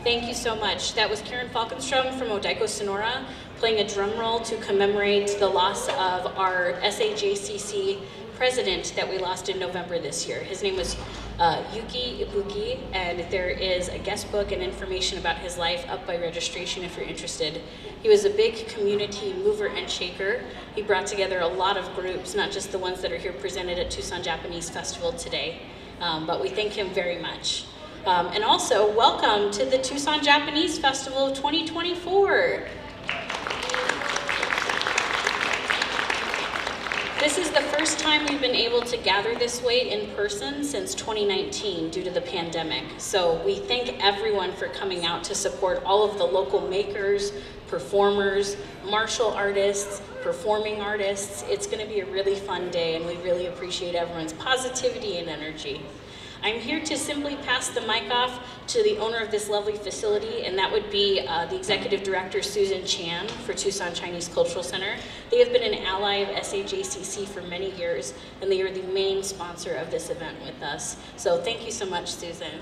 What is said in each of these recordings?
Thank you so much. That was Karen Falkenstrom from Odaiko Sonora playing a drum roll to commemorate the loss of our SAJCC president that we lost in November this year. His name was Yuki Ibuki, and there is a guest book and information about his life up by registration if you're interested. He was a big community mover and shaker. He brought together a lot of groups, not just the ones that are here presented at Tucson Japanese Festival today, but we thank him very much. And also, welcome to the Tucson Japanese Festival of 2024. This is the first time we've been able to gather this way in person since 2019 due to the pandemic. So we thank everyone for coming out to support all of the local makers, performers, martial artists, performing artists. It's going to be a really fun day, and we really appreciate everyone's positivity and energy. I'm here to simply pass the mic off to the owner of this lovely facility, and that would be the Executive Director, Susan Chan, for Tucson Chinese Cultural Center. They have been an ally of SAJCC for many years, and they are the main sponsor of this event with us. So thank you so much, Susan.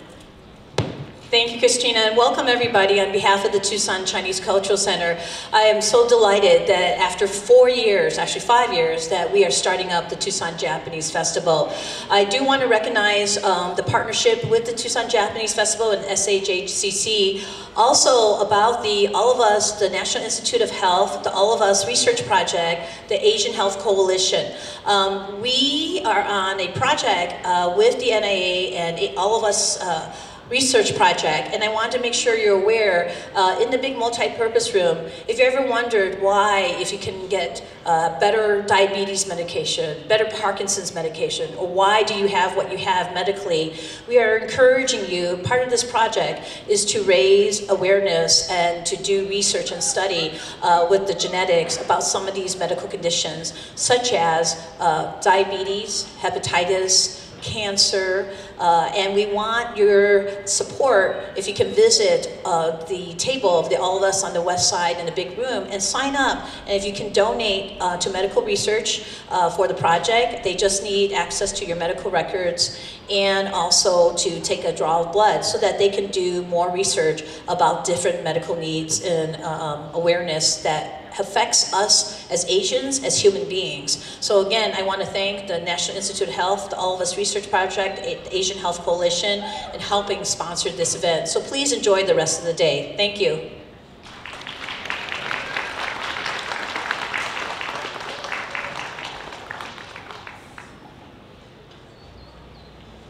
Thank you, Christina, and welcome everybody on behalf of the Tucson Chinese Cultural Center. I am so delighted that after 4 years, actually 5 years, that we are starting up the Tucson Japanese Festival. I do want to recognize the partnership with the Tucson Japanese Festival and SAJCC. Also about the All of Us, the National Institute of Health, the All of Us Research Project, the Asian Health Coalition. We are on a project with the NIA and All of Us research project, and I wanted to make sure you're aware, in the big multi-purpose room, if you ever wondered why, if you can get better diabetes medication, better Parkinson's medication, or why do you have what you have medically, we are encouraging you, part of this project is to raise awareness and to do research and study with the genetics about some of these medical conditions, such as diabetes, hepatitis, cancer, and we want your support if you can visit the table of the All of Us on the west side in the big room and sign up. And if you can donate to medical research for the project, they just need access to your medical records and also to take a draw of blood so that they can do more research about different medical needs and awareness that affects us as Asians, as human beings. So again, I want to thank the National Institute of Health, the All of Us Research Project, the Asian Health Coalition, and helping sponsor this event. So please enjoy the rest of the day. Thank you.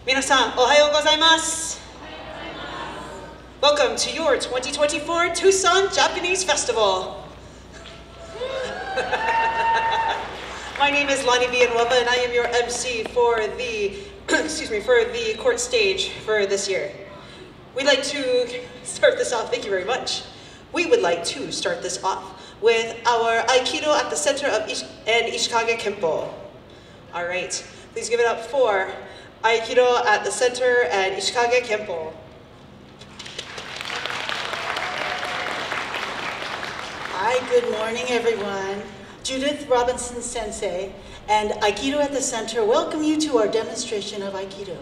皆さん、おはようございます。Welcome to your 2024 Tucson Japanese Festival. My name is Lonnie Villanueva, and I am your MC for the for the court stage for this year. We'd like to start this off. Thank you very much. We would like to start this off with our Aikido at the center of Ishikage Kenpo. All right, please give it up for Aikido at the center and Ishikage Kenpo. Hi, good morning, everyone. Judith Robinson Sensei and Aikido at the Center welcome you to our demonstration of Aikido.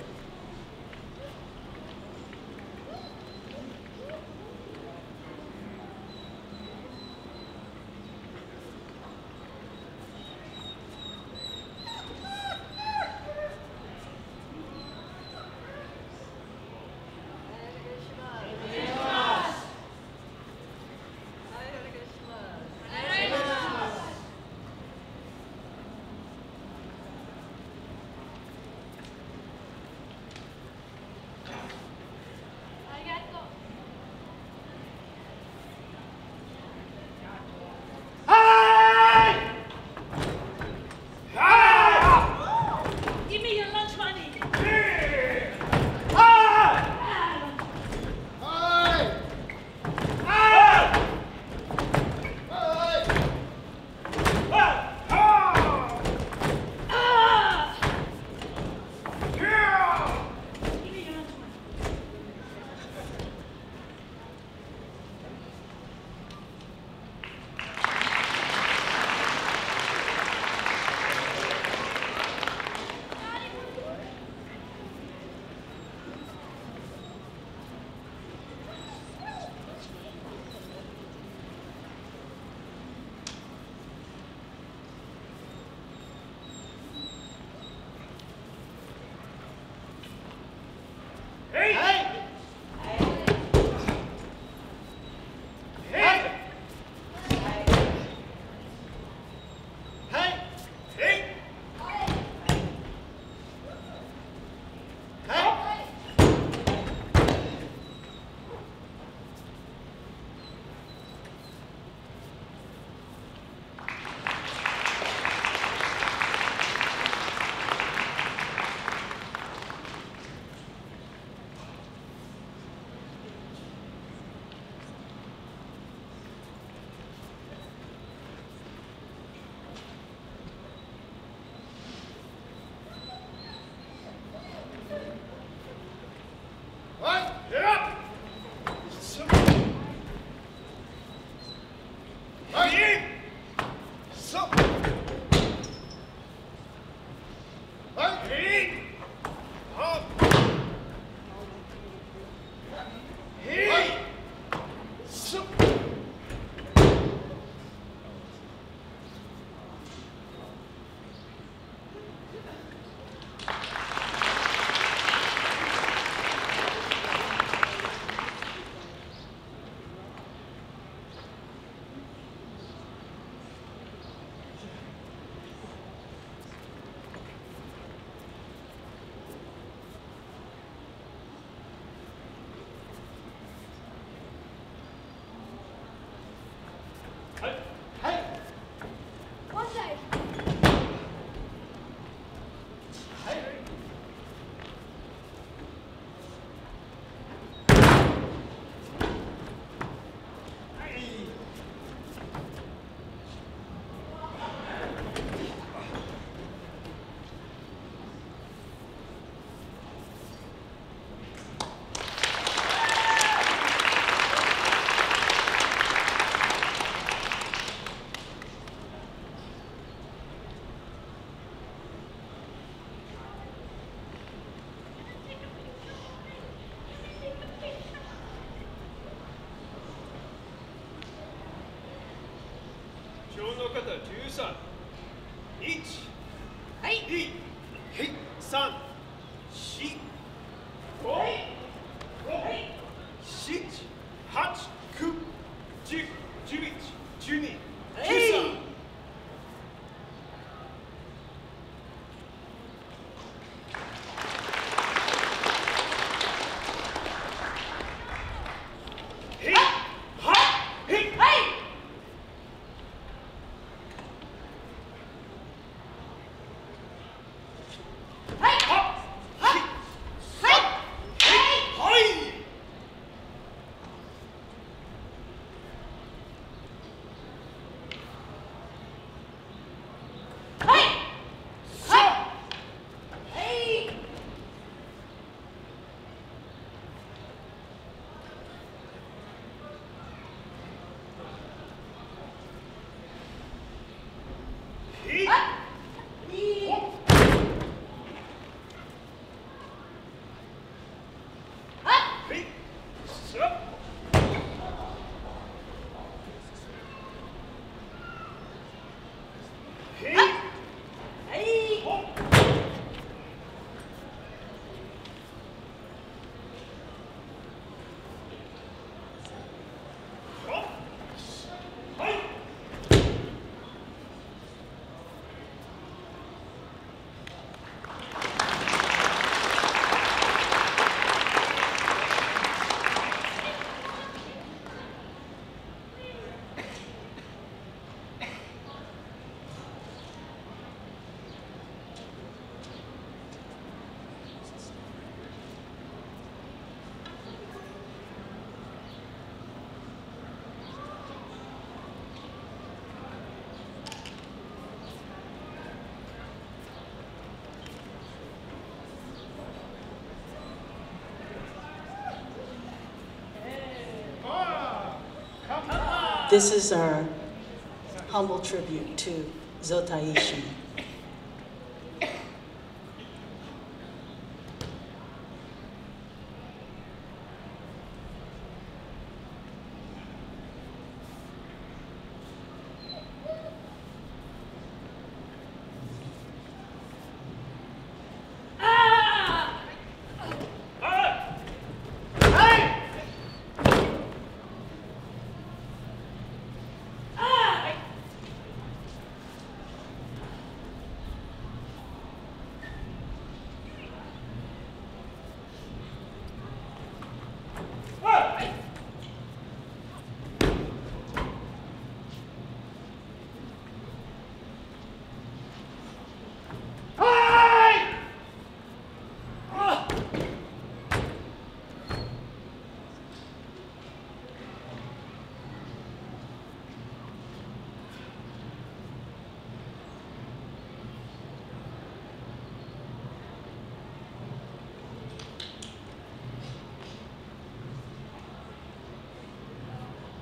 This is our humble tribute to Zotaishi.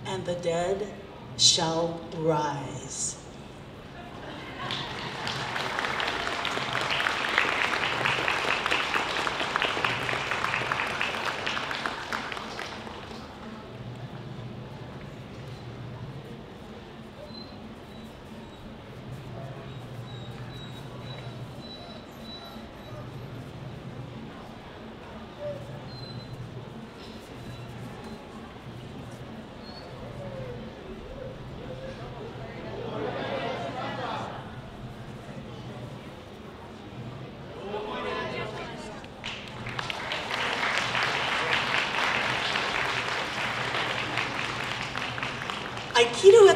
And the dead shall rise.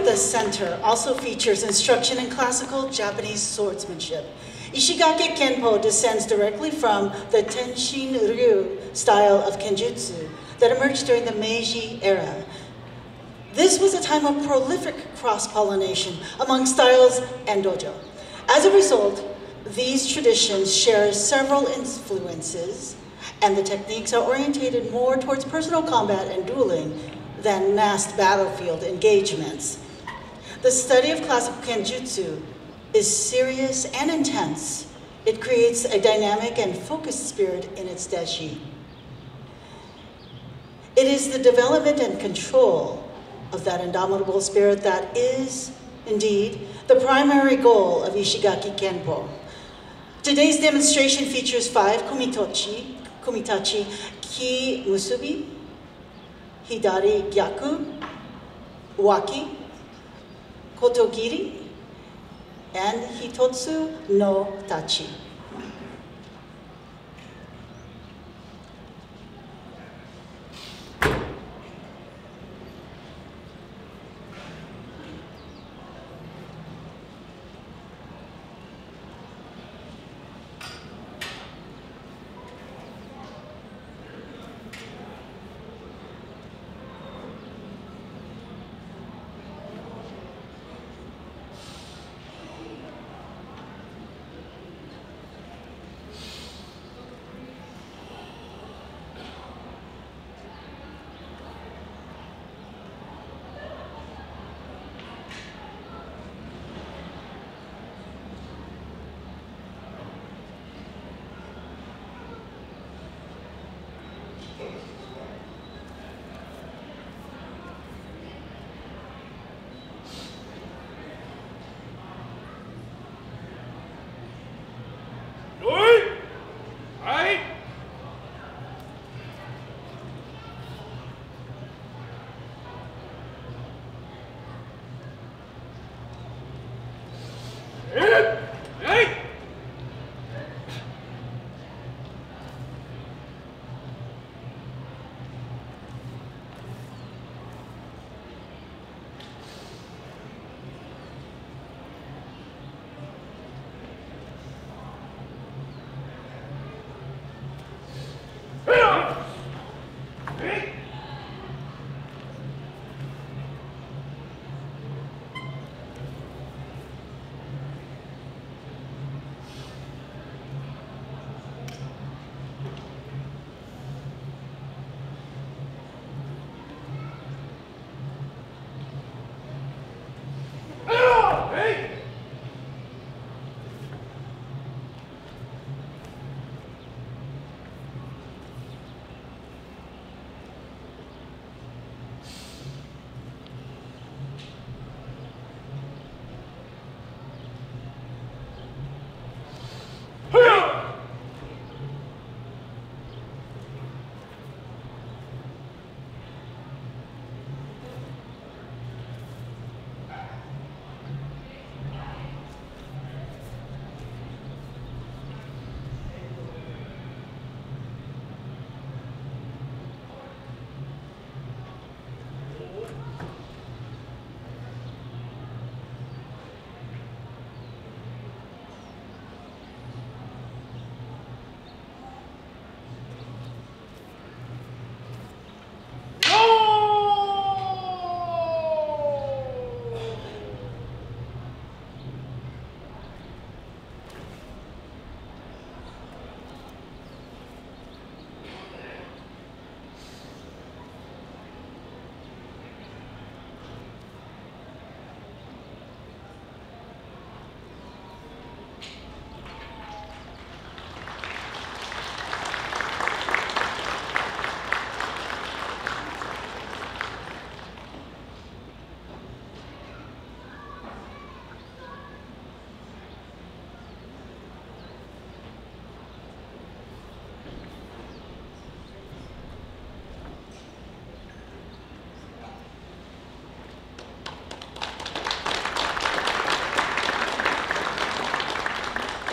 the center also features instruction in classical Japanese swordsmanship. Ishikage Kenpo descends directly from the Tenshin Ryu style of Kenjutsu that emerged during the Meiji era. This was a time of prolific cross-pollination among styles and dojo. As a result, these traditions share several influences, and the techniques are oriented more towards personal combat and dueling than massed battlefield engagements. The study of classical Kenjutsu is serious and intense. It creates a dynamic and focused spirit in its deshi. It is the development and control of that indomitable spirit that is, indeed, the primary goal of Ishikage Kenpo. Today's demonstration features 5 kumitachi, ki musubi, hidari gyaku, waki, kotogiri, and hitotsu no tachi.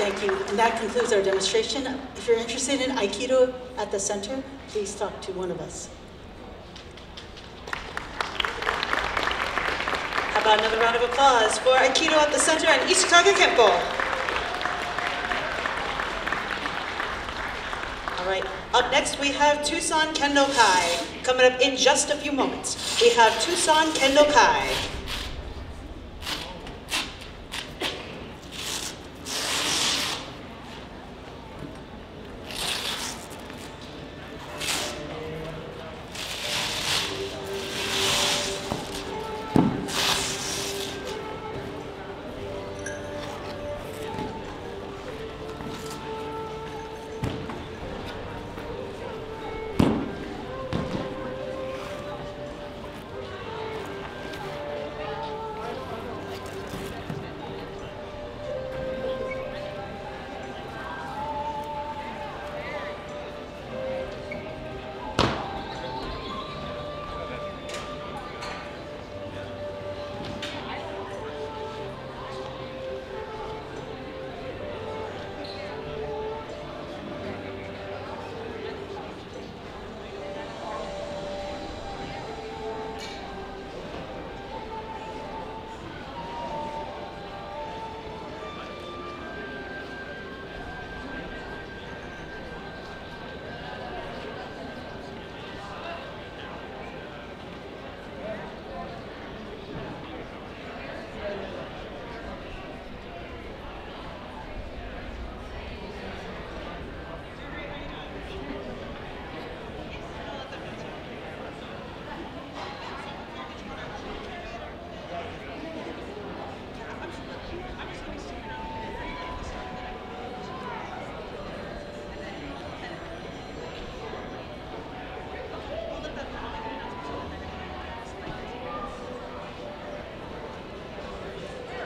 Thank you. And that concludes our demonstration. If you're interested in Aikido at the center, please talk to one of us. Have about another round of applause for Aikido at the center and Ishikage Kenpo? All right, up next we have Tucson Kendo Kai. Coming up in just a few moments, we have Tucson Kendo Kai.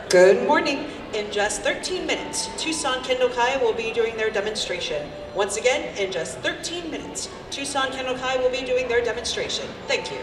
Good morning. In just 13 minutes, Tucson Kendo Kai will be doing their demonstration. Once again, in just 13 minutes, Tucson Kendo Kai will be doing their demonstration. Thank you.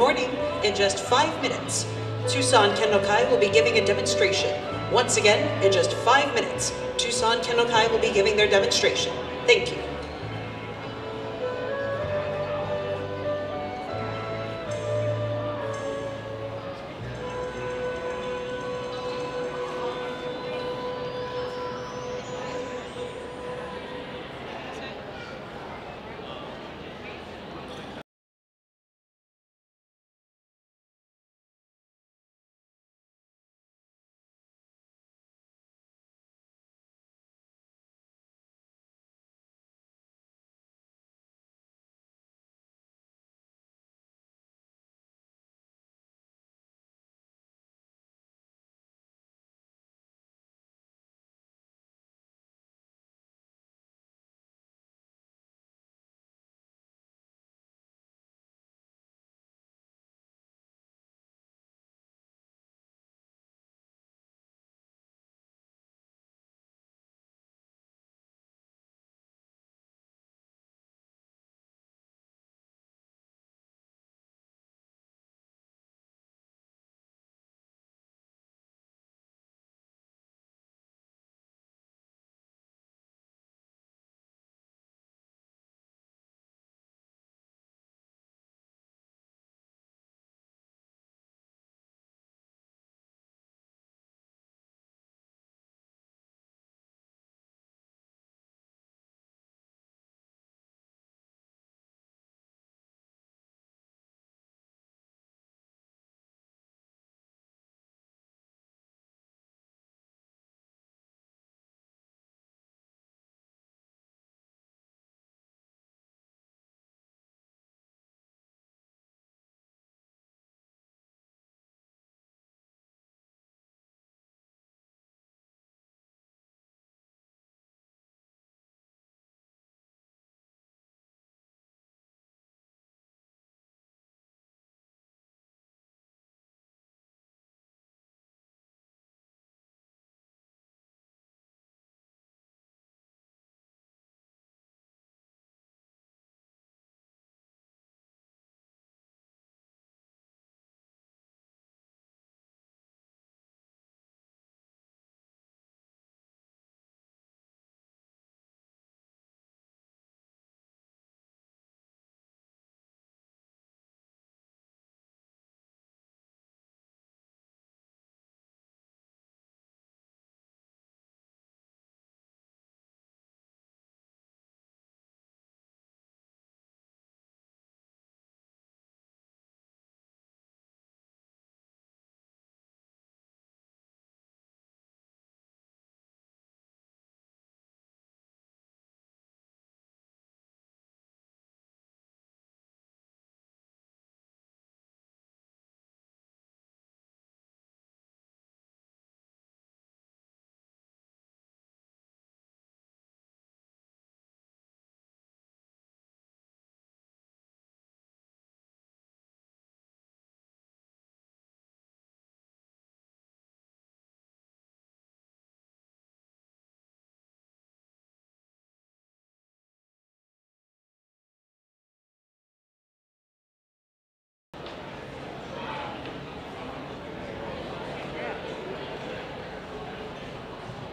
morning, in just 5 minutes, Tucson Kendo Kai will be giving a demonstration. Once again, in just 5 minutes, Tucson Kendo Kai will be giving their demonstration. Thank you.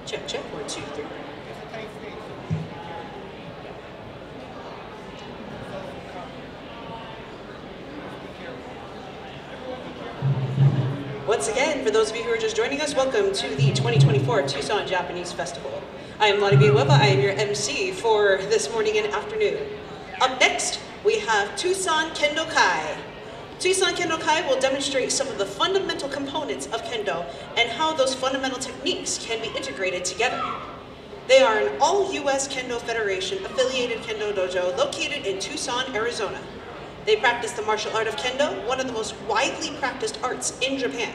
Check, check, 1, 2, 3. Once again, for those of you who are just joining us, welcome to the 2024 Tucson Japanese Festival. I am Lonnie Ueva, I am your MC for this morning and afternoon. Up next, we have Tucson Kendo Kai. Tucson Kendo Kai will demonstrate some of the fundamental components of Kendo and how those fundamental techniques can be integrated together. They are an all-U.S. Kendo Federation affiliated Kendo dojo located in Tucson, Arizona. They practice the martial art of Kendo, one of the most widely practiced arts in Japan.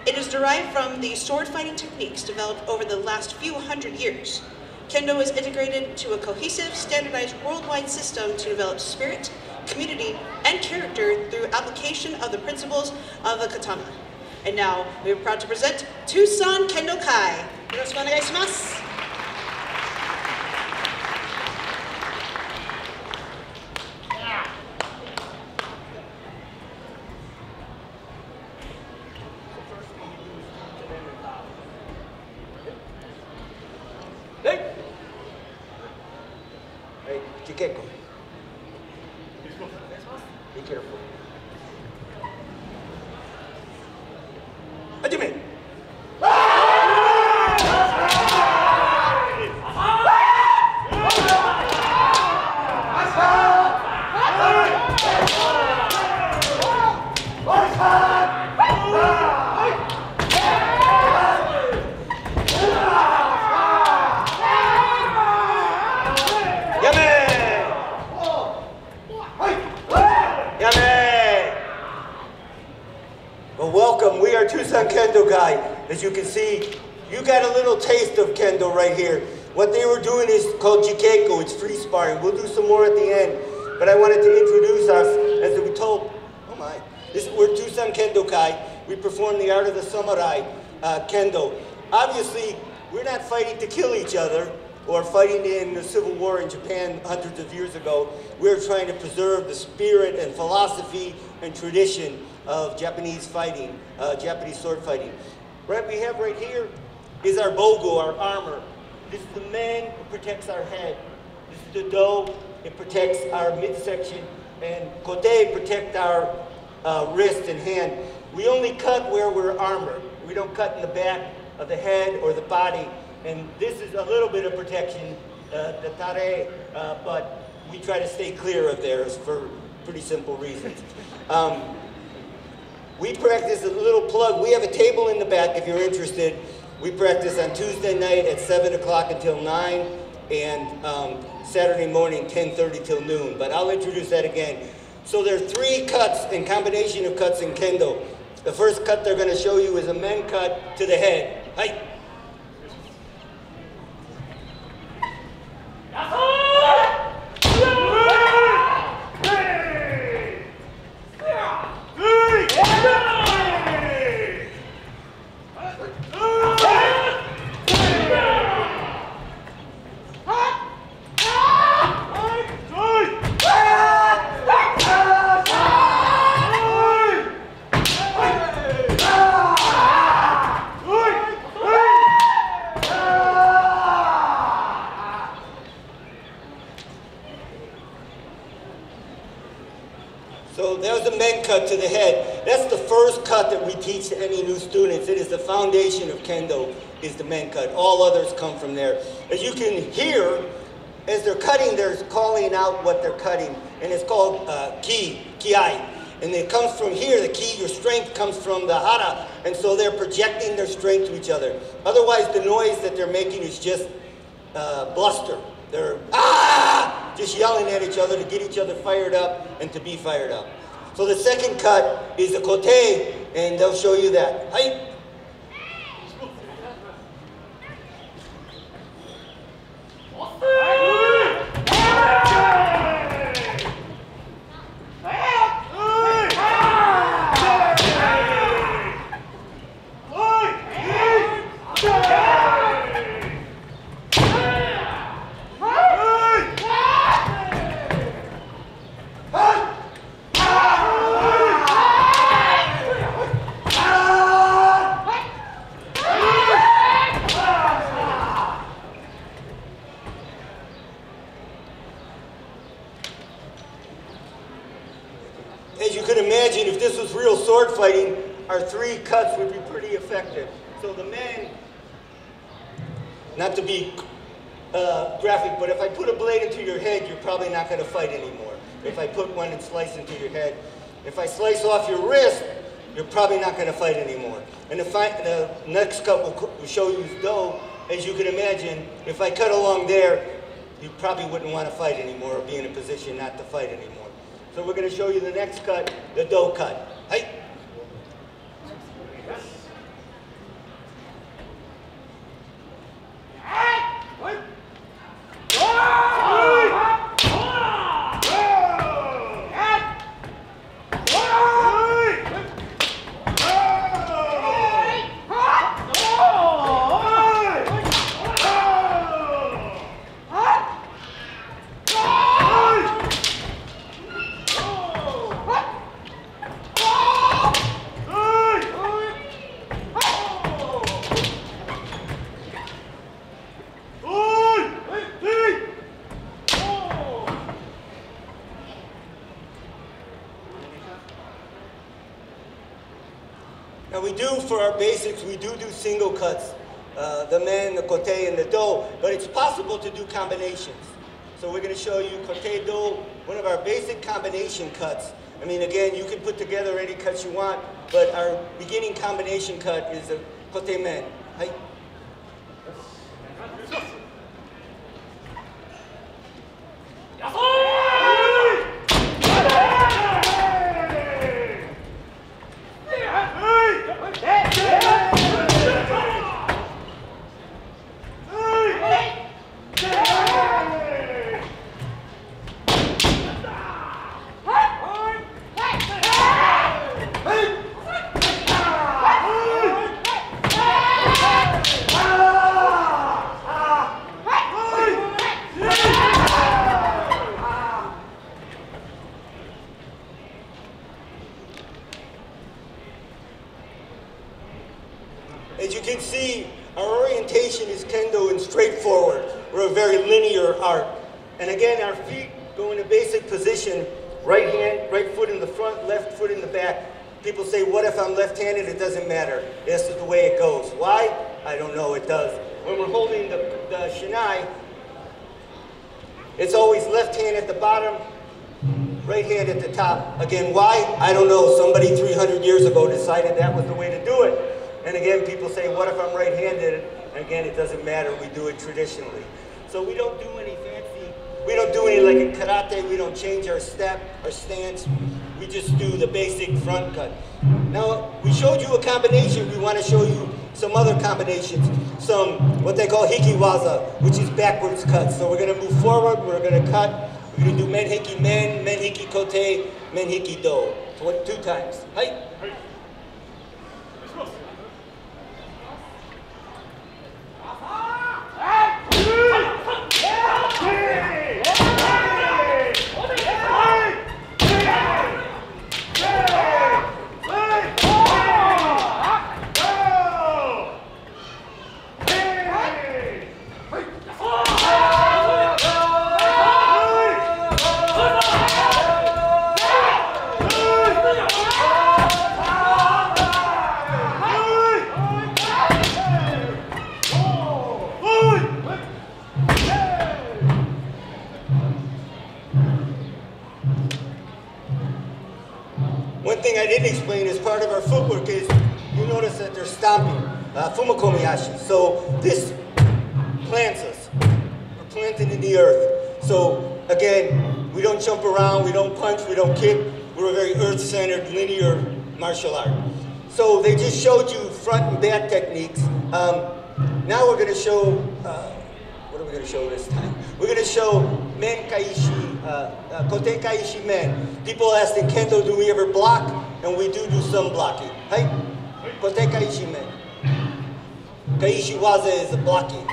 It is derived from the sword fighting techniques developed over the last few hundred years. Kendo is integrated to a cohesive, standardized worldwide system to develop spirit, community, and character through application of the principles of the katana. And now, we are proud to present Tucson Kendo Kai. Yoroshiku onegai shimasu. Jikeko. Be careful. Hajime. Well, welcome. We are Tucson Kendo Kai. As you can see, you got a little taste of Kendo right here. What they were doing is called Jikeko. It's free sparring. We'll do some more at the end. But I wanted to introduce us, as we told, oh my, we're Tucson Kendo Kai. We perform the art of the samurai, Kendo. Obviously, we're not fighting to kill each other or fighting in the Civil War in Japan hundreds of years ago. We're trying to preserve the spirit and philosophy and tradition of Japanese fighting, Japanese sword fighting. What we have right here is our bogo, our armor. This is the men who protects our head. This is the do, it protects our midsection, and kote protect our wrist and hand. We only cut where we're armored. We don't cut in the back of the head or the body. And this is a little bit of protection, the tare, but we try to stay clear of theirs for pretty simple reasons. We practice a little plug. We have a table in the back if you're interested. We practice on Tuesday night at 7 o'clock until 9, and Saturday morning 10:30 till noon. But I'll introduce that again. So there are 3 cuts and combination of cuts in Kendo. The first cut they're going to show you is a men cut to the head. Hi. So that was the men cut to the head. That's the first cut that we teach to any new students. It is the foundation of Kendo, is the men cut. All others come from there. As you can hear, as they're cutting, they're calling out what they're cutting. And it's called ki-ai. And it comes from here, the ki, your strength comes from the hara. And so they're projecting their strength to each other. Otherwise, the noise that they're making is just bluster. They're just yelling at each other to get each other fired up and to be fired up. So the second cut is the kote, and they'll show you that. Hi. As you can imagine, if this was real sword fighting, our 3 cuts would be pretty effective. So the men, not to be graphic, but if I put a blade into your head, you're probably not going to fight anymore. If I put one and slice into your head. If I slice off your wrist, you're probably not going to fight anymore. And the next cut will show you do. As you can imagine, if I cut along there, you probably wouldn't want to fight anymore or be in a position not to fight anymore. So we're going to show you the next cut, the do cut. Hi. Now we do, for our basics, we do single cuts. The men, the kote, and the do, but it's possible to do combinations. So we're going to show you kote do, one of our basic combination cuts. I mean, again, you can put together any cuts you want, but our beginning combination cut is a kote men. Hai. As you can see, our orientation is kendo and straightforward. We're a very linear art. And again, our feet go in a basic position, right hand, right foot in the front, left foot in the back. People say, what if I'm left-handed? It doesn't matter. This is the way it goes. Why? I don't know, it does. When we're holding the shinai, it's always left hand at the bottom, right hand at the top. Again, why? I don't know. Somebody 300 years ago decided that was the way to do it. And again, people say, what if I'm right-handed? And again, it doesn't matter. We do it traditionally. So we don't do any fancy, we don't do any like in karate. We don't change our step, our stance. We just do the basic front cut. Now, we showed you a combination. We want to show you some other combinations. Some, what they call hikiwaza, which is backwards cuts. So we're going to move forward. We're going to cut. We're going to do men hiki men, men hiki kote, men hiki do. So 2 times. Hai. One thing I didn't explain as part of our footwork is, you notice that they're stomping, fumakomiyashi. So this plants us. We're planted in the earth. So again, we don't jump around, we don't punch, we don't kick. We're a very earth-centered, linear martial art. So they just showed you front and back techniques. Now we're going to show, what are we going to show this time? We're going to show men kaishi, kote kaishi men. People ask in kendo, do we ever block? And we do some blocking. Hai, kote kaishi men. Kaishi waza is the blocking.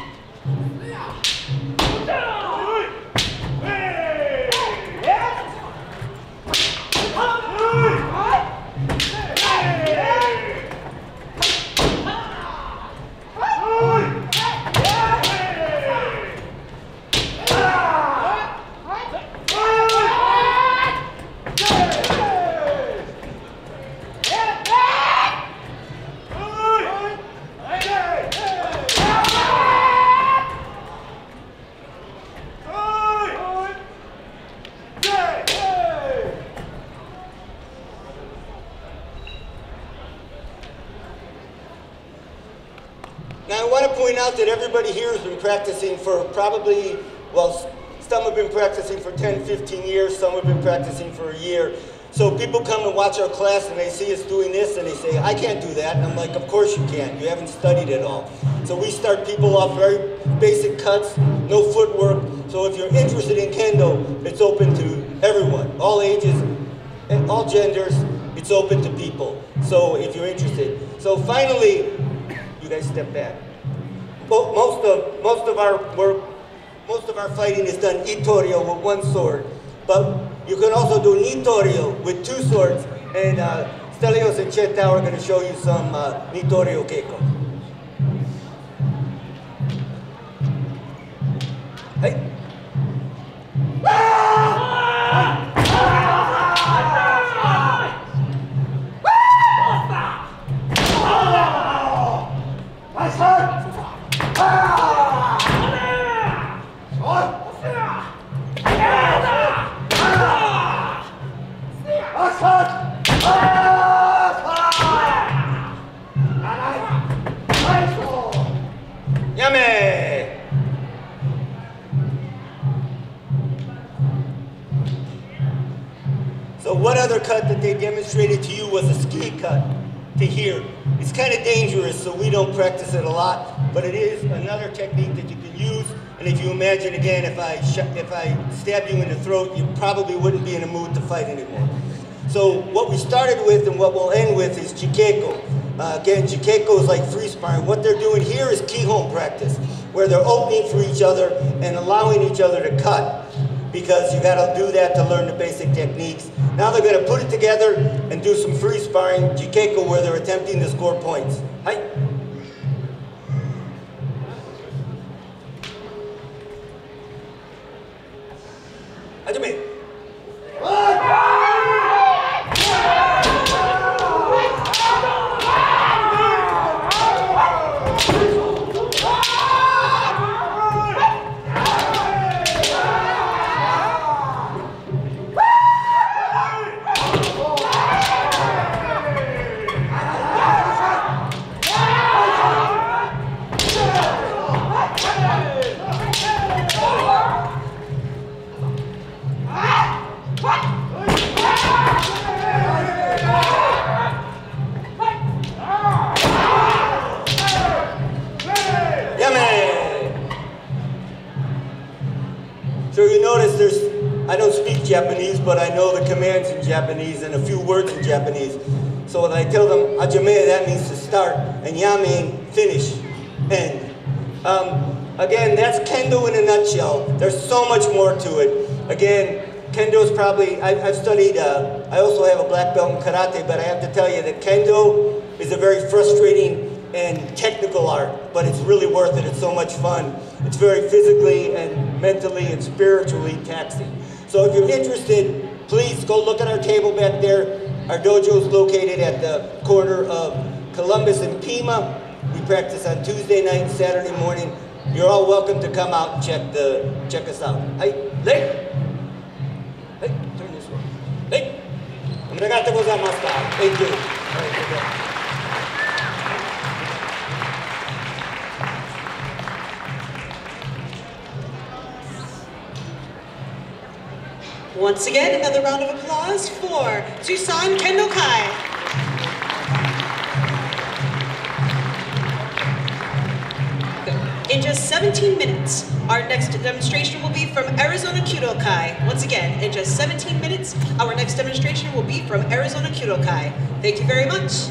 Now I want to point out that everybody here has been practicing for probably, well, some have been practicing for 10, 15 years, some have been practicing for a year. So people come and watch our class and they see us doing this and they say, I can't do that. And I'm like, of course you can, you haven't studied it all. So we start people off very basic cuts, no footwork. So if you're interested in kendo, it's open to everyone, all ages and all genders, it's open to people. So if you're interested. So finally, you guys step back. Most of our work, most of our fighting is done itorio with 1 sword, but you can also do nitorio with 2 swords. And Stelios and Cheta are going to show you some nitorio keiko. Hey. So one other cut that they demonstrated to you was a ski cut to here. It's kind of dangerous, so we don't practice it a lot, but it is another technique that you can use. And if you imagine, again, if I stab you in the throat, you probably wouldn't be in a mood to fight anymore. So what we started with and what we'll end with is Jikeko. Again, Jikeko is like free sparring. What they're doing here is Kihon practice, where they're opening for each other and allowing each other to cut, because you got to do that to learn the basic techniques. Now they're going to put it together and do some free sparring, Jikeko, where they're attempting to score points. Hi. Hajime. So you notice I don't speak Japanese, but I know the commands in Japanese and a few words in Japanese. So when I tell them hajime, that means to start, and ya means finish, end. Again, that's Kendo in a nutshell. There's so much more to it. Again, Kendo's probably, I've studied, I also have a black belt in karate, but I have to tell you that Kendo is a very frustrating and technical art, but it's really worth it. It's so much fun. It's very physically and mentally and spiritually taxing. So if you're interested, please go look at our table back there. Our dojo is located at the corner of Columbus and Pima. We practice on Tuesday night and Saturday morning. You're all welcome to come out and check us out. Hey, leg. Hey, turn this way. Hey. Arigatou gozaimasu. Thank you. All right, good job. Once again, another round of applause for Tucson Kendo Kai. In just 17 minutes, our next demonstration will be from Arizona Kyudo Kai. Once again, in just 17 minutes, our next demonstration will be from Arizona Kyudo Kai. Thank you very much.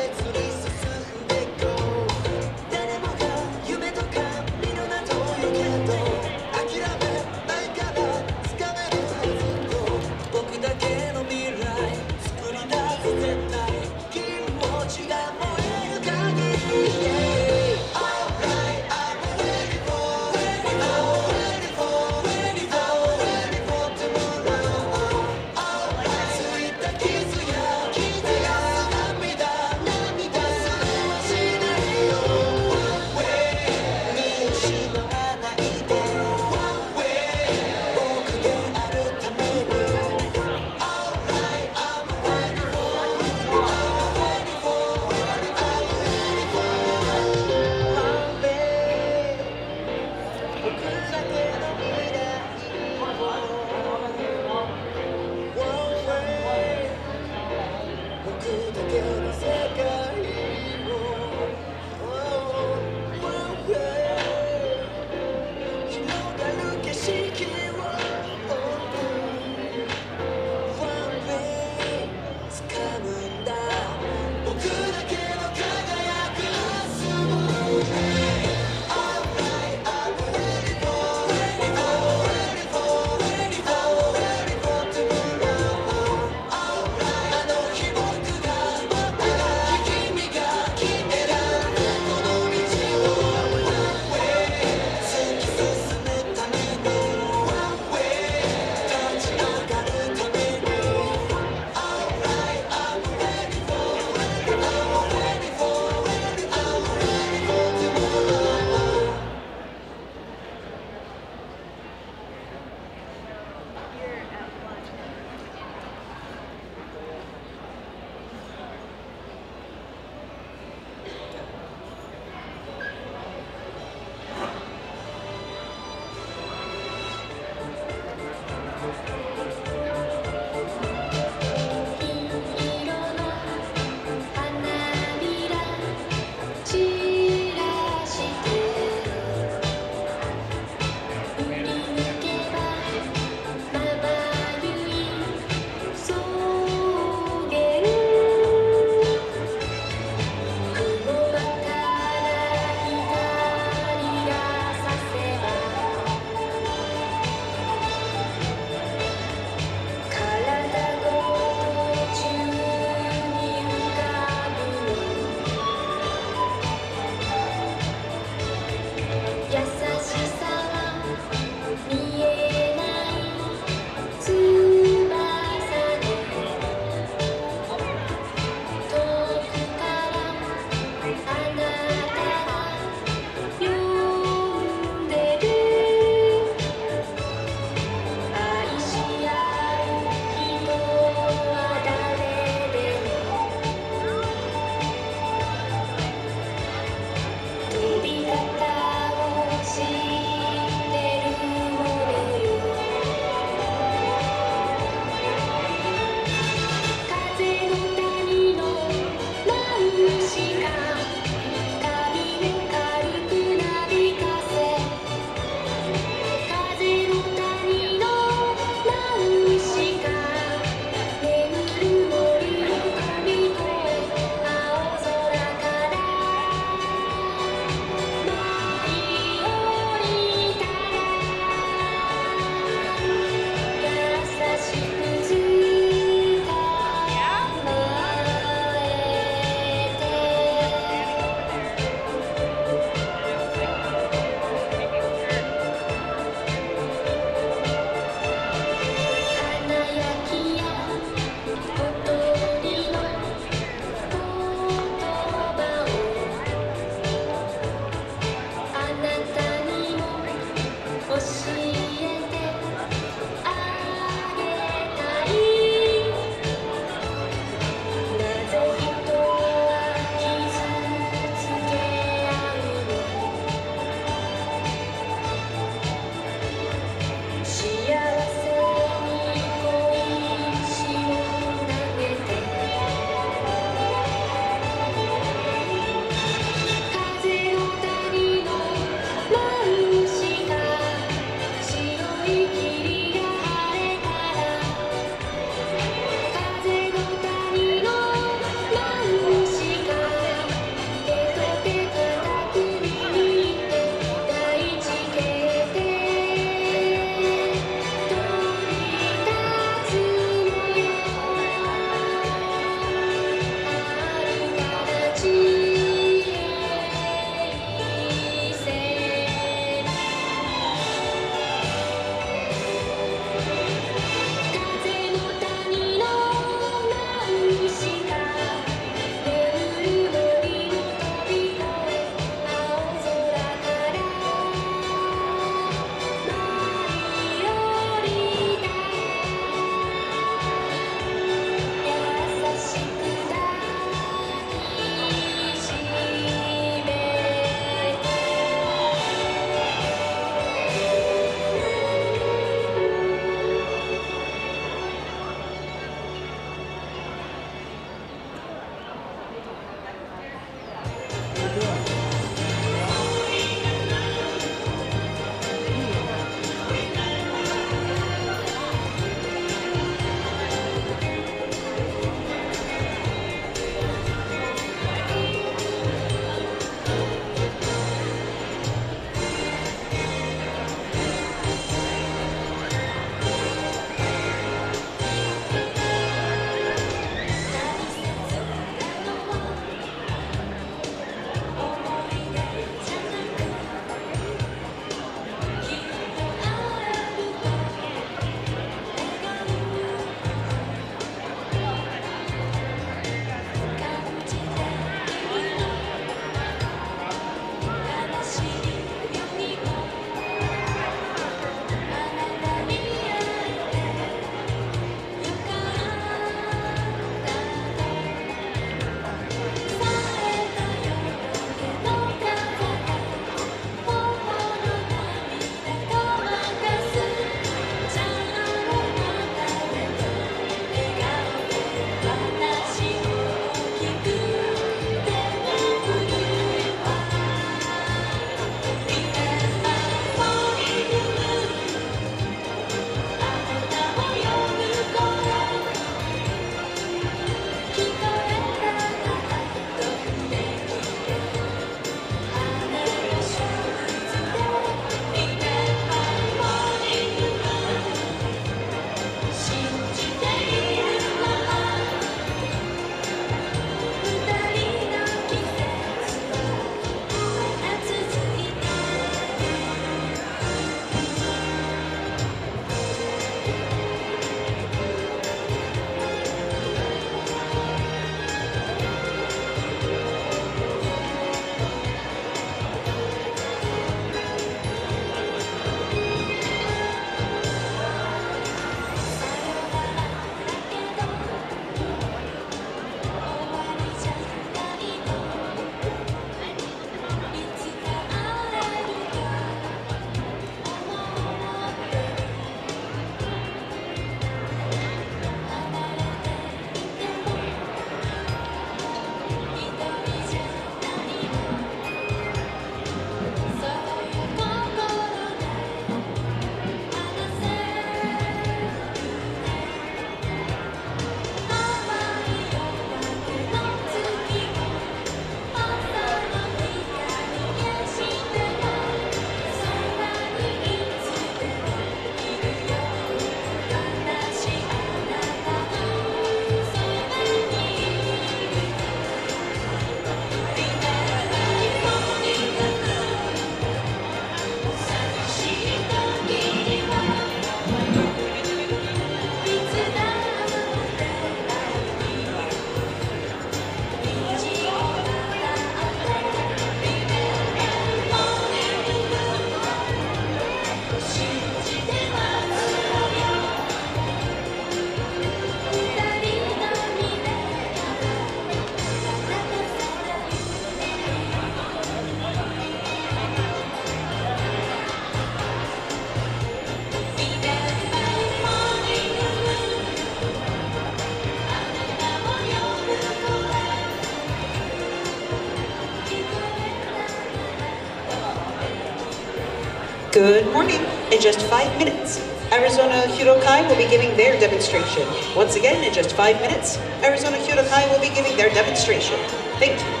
Good morning. In just 5 minutes, Arizona Kyudo Kai will be giving their demonstration. Once again, in just 5 minutes, Arizona Kyudo Kai will be giving their demonstration. Thank you.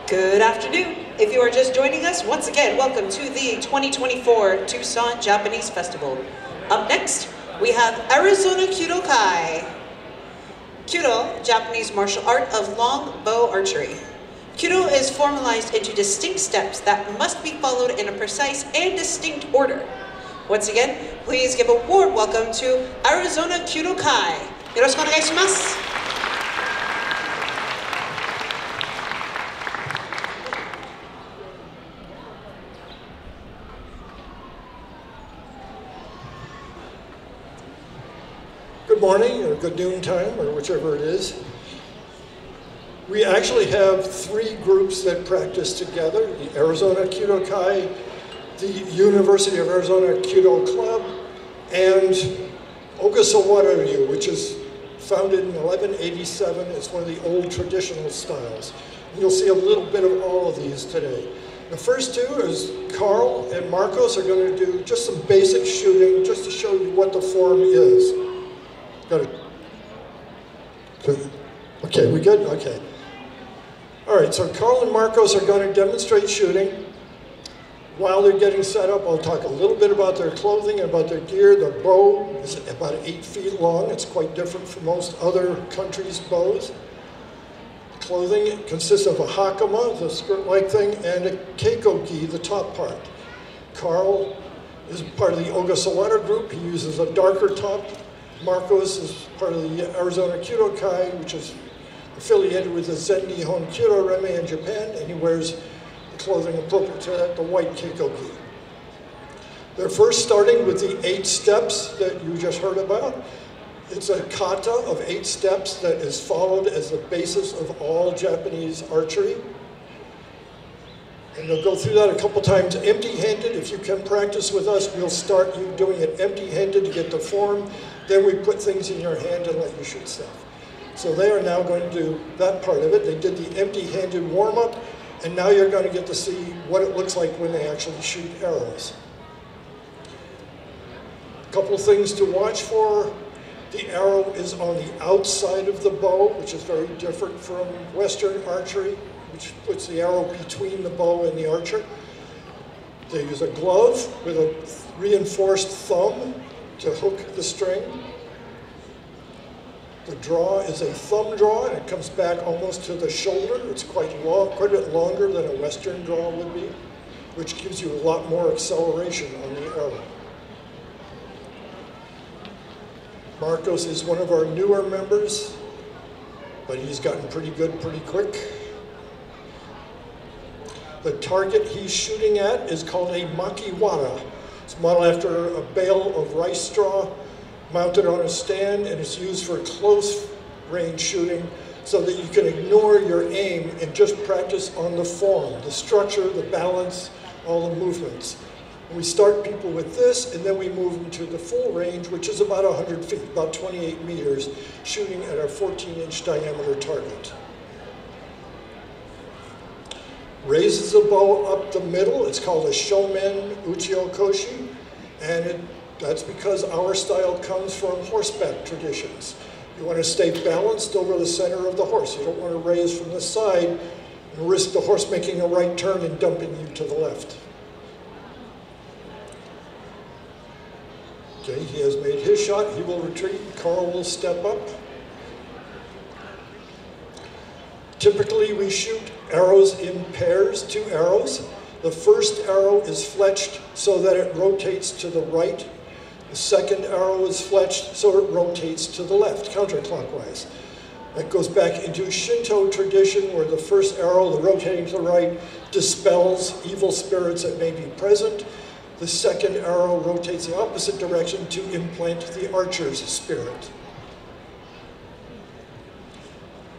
Good afternoon. If you are just joining us, once again, welcome to the 2024 Tucson Japanese Festival. Up next, we have Arizona Kyudo Kai. Kyudo, Japanese martial art of long bow archery. Kyudo is formalized into distinct steps that must be followed in a precise and distinct order. Once again, please give a warm welcome to Arizona Kyudo Kai. Yoroshiku onegai shimasu. Good morning, or good noon time, or whichever it is. We actually have three groups that practice together: the Arizona Kyudo Kai, the University of Arizona Kyudo Club, and Ogasawara-ryu, which is founded in 1187. It's one of the old traditional styles. And you'll see a little bit of all of these today. The first two is Carl and Marcos are going to do just some basic shooting, just to show you what the form is. Got it. Okay, we good? Okay. All right, so Carl and Marcos are going to demonstrate shooting. While they're getting set up, I'll talk a little bit about their clothing and about their gear. Their bow is about 8 feet long. It's quite different from most other countries' bows. Clothing consists of a hakama, the skirt-like thing, and a keiko-gi, the top part. Carl is part of the Ogasawara group. He uses a darker top. Marcos is part of the Arizona Kyudo Kai, which is affiliated with the Zen Nihon Kyudo Reme in Japan, and he wears the clothing appropriate to that, the white keiko-gi. They're first starting with the 8 steps that you just heard about. It's a kata of 8 steps that is followed as the basis of all Japanese archery. And you'll go through that a couple times empty-handed. If you can practice with us, we'll start you doing it empty-handed to get the form. Then we put things in your hand and let you shoot stuff. So they are now going to do that part of it. They did the empty-handed warm-up, and now you're going to get to see what it looks like when they actually shoot arrows. A couple things to watch for. The arrow is on the outside of the bow, which is very different from Western archery, which puts the arrow between the bow and the archer. They use a glove with a reinforced thumb to hook the string. The draw is a thumb draw, and it comes back almost to the shoulder. It's quite long, quite a bit longer than a Western draw would be, which gives you a lot more acceleration on the arrow. Marcos is one of our newer members, but he's gotten pretty good pretty quick. The target he's shooting at is called a makiwara. It's modeled after a bale of rice straw mounted on a stand, and it's used for close range shooting so that you can ignore your aim and just practice on the form, the structure, the balance, all the movements. And we start people with this, and then we move them to the full range, which is about 100 feet, about 28 meters, shooting at our 14-inch diameter target. Raises the bow up the middle. It's called a shomen uchiokoshi, and that's because our style comes from horseback traditions. You want to stay balanced over the center of the horse. You don't want to raise from the side and risk the horse making a right turn and dumping you to the left. Okay, he has made his shot. He will retreat. Carl will step up. Typically, we shoot arrows in pairs, 2 arrows. The first arrow is fletched so that it rotates to the right. The second arrow is fletched so it rotates to the left, counterclockwise. That goes back into Shinto tradition, where the first arrow, the rotating to the right, dispels evil spirits that may be present. The second arrow rotates the opposite direction to implant the archer's spirit.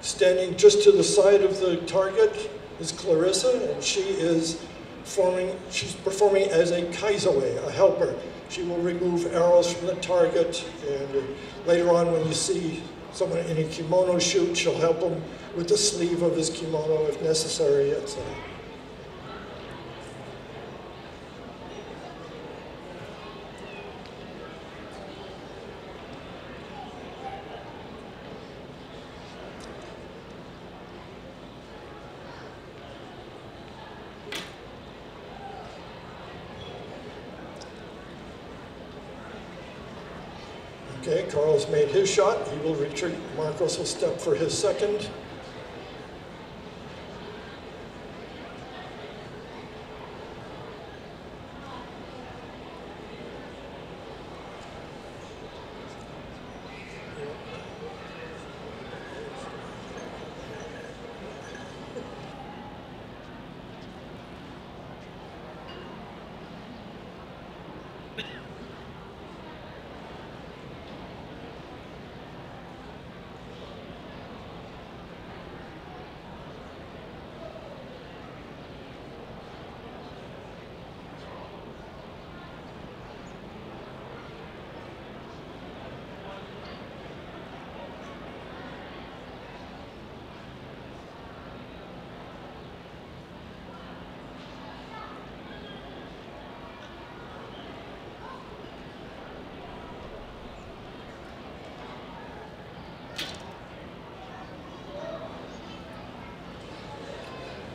Standing just to the side of the target is Clarissa, and she's performing as a kaizoe, a helper. She will remove arrows from the target, and later on when you see someone in a kimono shoot, she'll help him with the sleeve of his kimono if necessary, etc. Okay, Carl's made his shot. He will retreat. Marcos will step for his second.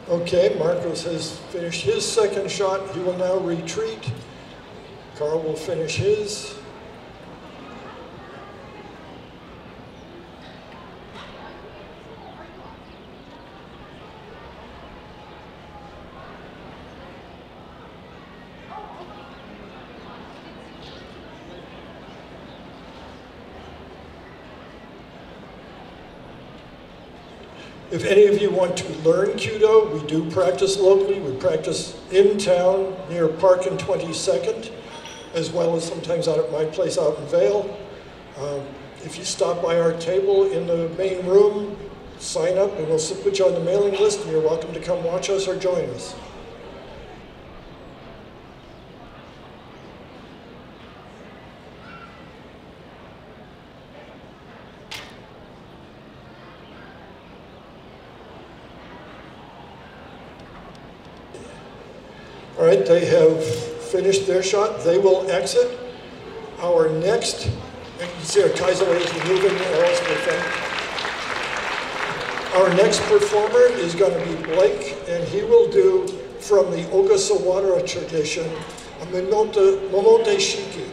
Okay, Marcos has finished his second shot. He will now retreat. Carl will finish his. If any of you want to learn Kyudo, we do practice locally. We practice in town near Park and 22nd, as well as sometimes out at my place out in Vale. If you stop by our table in the main room, sign up and we'll put you on the mailing list and you're welcome to come watch us or join us. All right, they have finished their shot. They will exit. Our next, and you can see our Kaiser is moving the arrows with them. Our next performer is going to be Blake, and he will do, from the Ogasawara tradition, a Momote Shiki.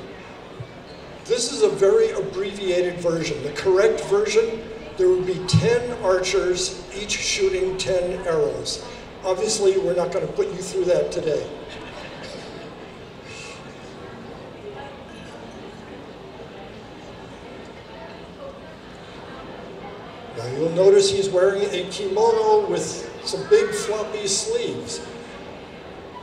This is a very abbreviated version. The correct version, there would be 10 archers, each shooting 10 arrows. Obviously, we're not going to put you through that today. Now you'll notice he's wearing a kimono with some big floppy sleeves.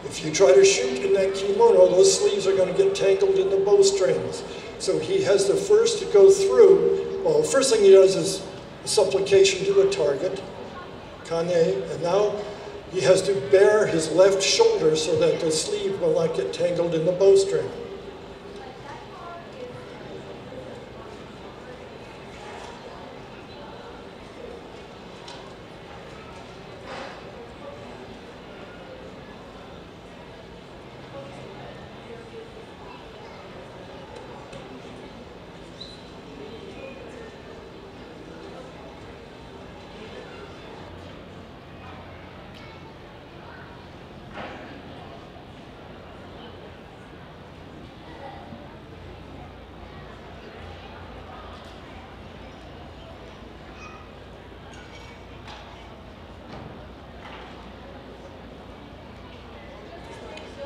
If you try to shoot in that kimono, those sleeves are going to get tangled in the bowstrings. So he has the first to go through. Well, the first thing he does is a supplication to the target, kane, and now he has to bare his left shoulder so that the sleeve will not get tangled in the bowstring.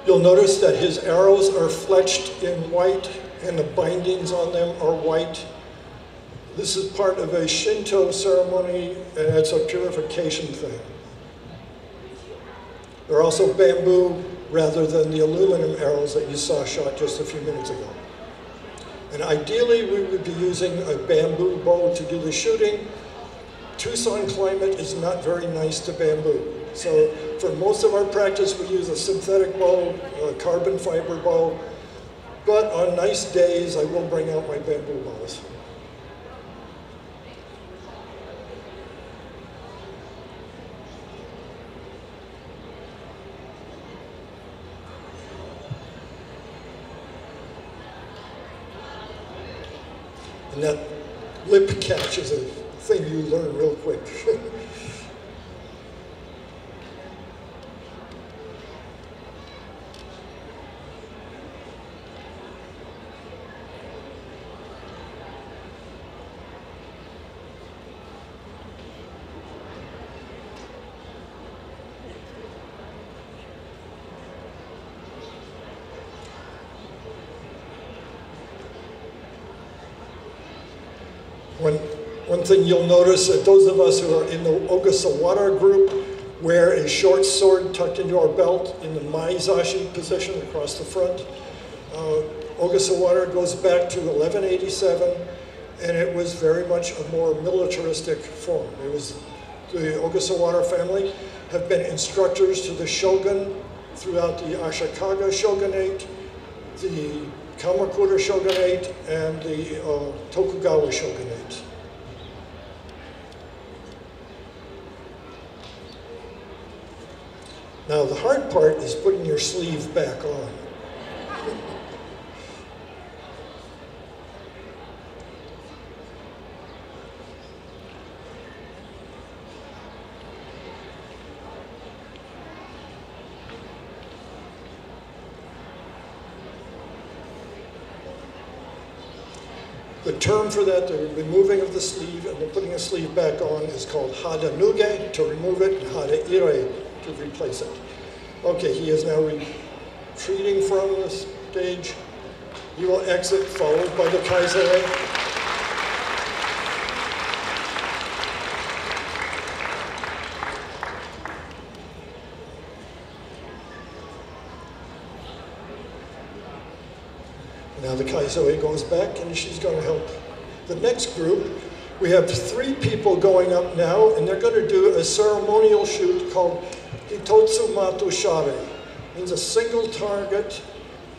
You'll notice that his arrows are fletched in white and the bindings on them are white. This is part of a Shinto ceremony and it's a purification thing. They're also bamboo rather than the aluminum arrows that you saw shot just a few minutes ago. And ideally we would be using a bamboo bow to do the shooting. Tucson climate is not very nice to bamboo. So for most of our practice, we use a synthetic bow, a carbon fiber bow, but on nice days, I will bring out my bamboo bows. And that lip catch is a thing you learn real quick. One thing you'll notice that those of us who are in the Ogasawara group wear a short sword tucked into our belt in the Maizashi position across the front. Ogasawara goes back to 1187, and it was very much a more militaristic form. It was the Ogasawara family have been instructors to the shogun throughout the Ashikaga shogunate, the Kamakura shogunate, and the Tokugawa shogunate. Now the hard part is putting your sleeve back on. The term for that, the removing of the sleeve and the putting a sleeve back on, is called hada nuge, to remove it, and hada ire, to replace it. Okay, he is now retreating from the stage. He will exit, followed by the kaizai. Now the kaizai goes back, and she's going to help the next group. We have 3 people going up now, and they're going to do a ceremonial shoot called Hitotsu Mato Share. It means a single target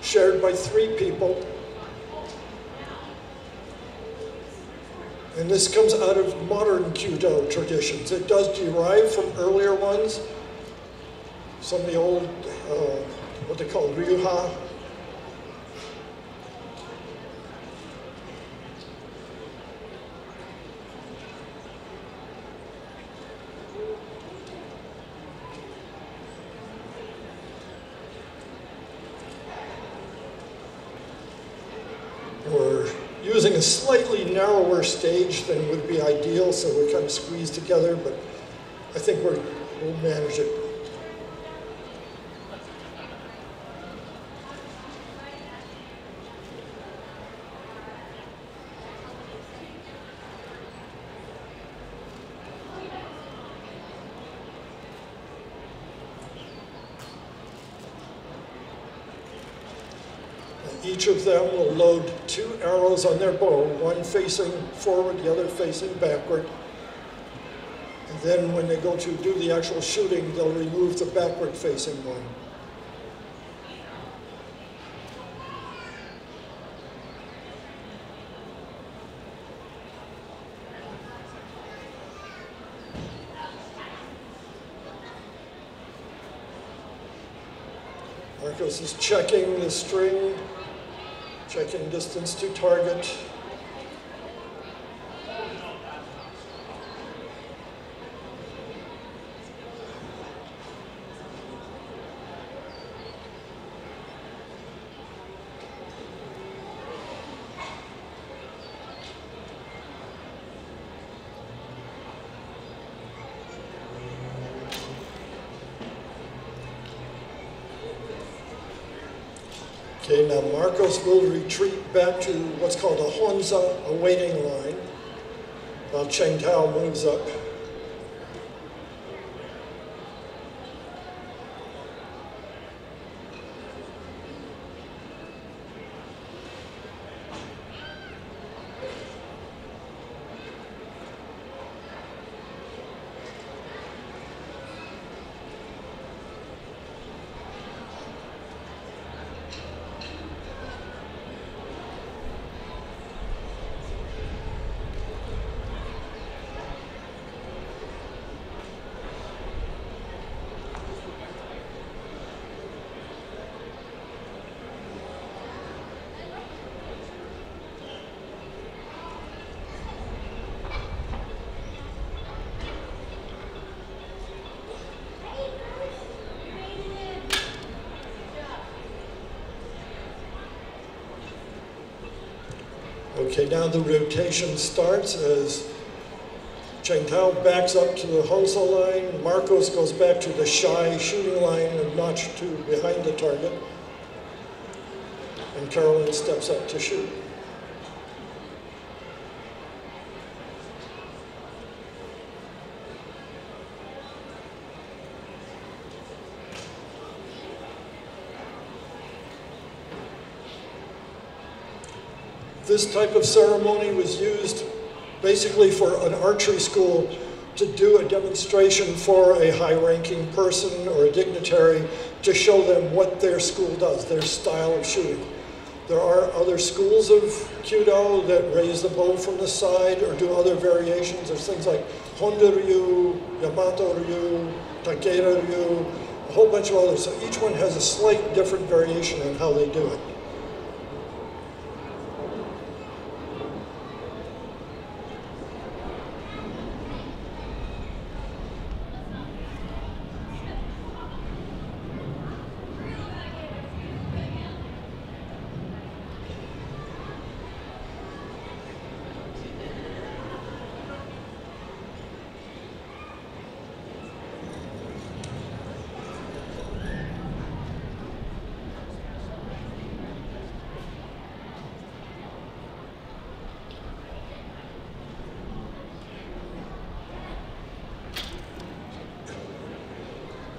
shared by 3 people. And this comes out of modern Kyudo traditions. It does derive from earlier ones. Some of the old, what they call ryuha. We're using a slightly narrower stage than would be ideal, so we're kind of squeezed together, but I think we'll manage it. Each of them will load 2 arrows on their bow, one facing forward, the other facing backward. And then when they go to do the actual shooting, they'll remove the backward facing one. Marcos is checking the string, checking distance to target. Okay, now Marcos will retreat back to what's called a honza, a waiting line, while Cheng Tao moves up. Okay, now the rotation starts as Cheng Tao backs up to the honza line, Marcos goes back to the shy shooting line and notch 2 behind the target, and Carolyn steps up to shoot. This type of ceremony was used basically for an archery school to do a demonstration for a high-ranking person or a dignitary to show them what their school does, their style of shooting. There are other schools of Kyudo that raise the bow from the side or do other variations. There's things like Honda Ryu, Yamato Ryu, Takeda Ryu, a whole bunch of others. So each one has a slight different variation on how they do it.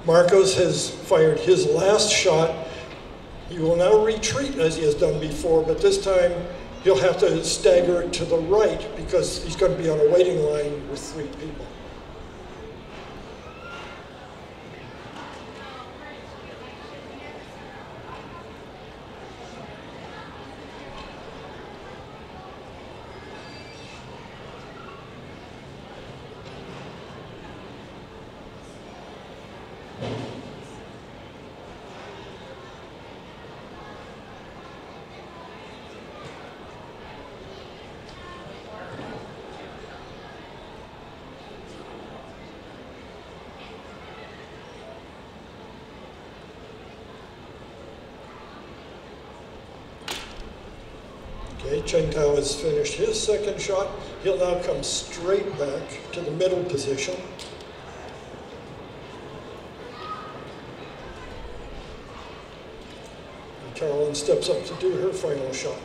Marcos has fired his last shot. He will now retreat as he has done before, but this time he'll have to stagger it to the right because he's going to be on a waiting line with 3 people. Okay, Chen Tao has finished his second shot. He'll now come straight back to the middle position. And Carolyn steps up to do her final shot.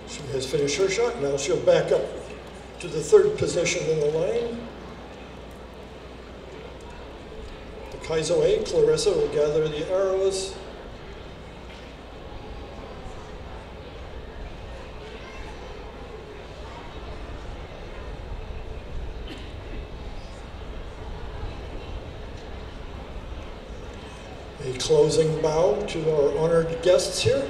She has finished her shot. Now she'll back up to the 3rd position in the line. The Kaizo-e, Clarissa, will gather the arrows. A closing bow to our honored guests here.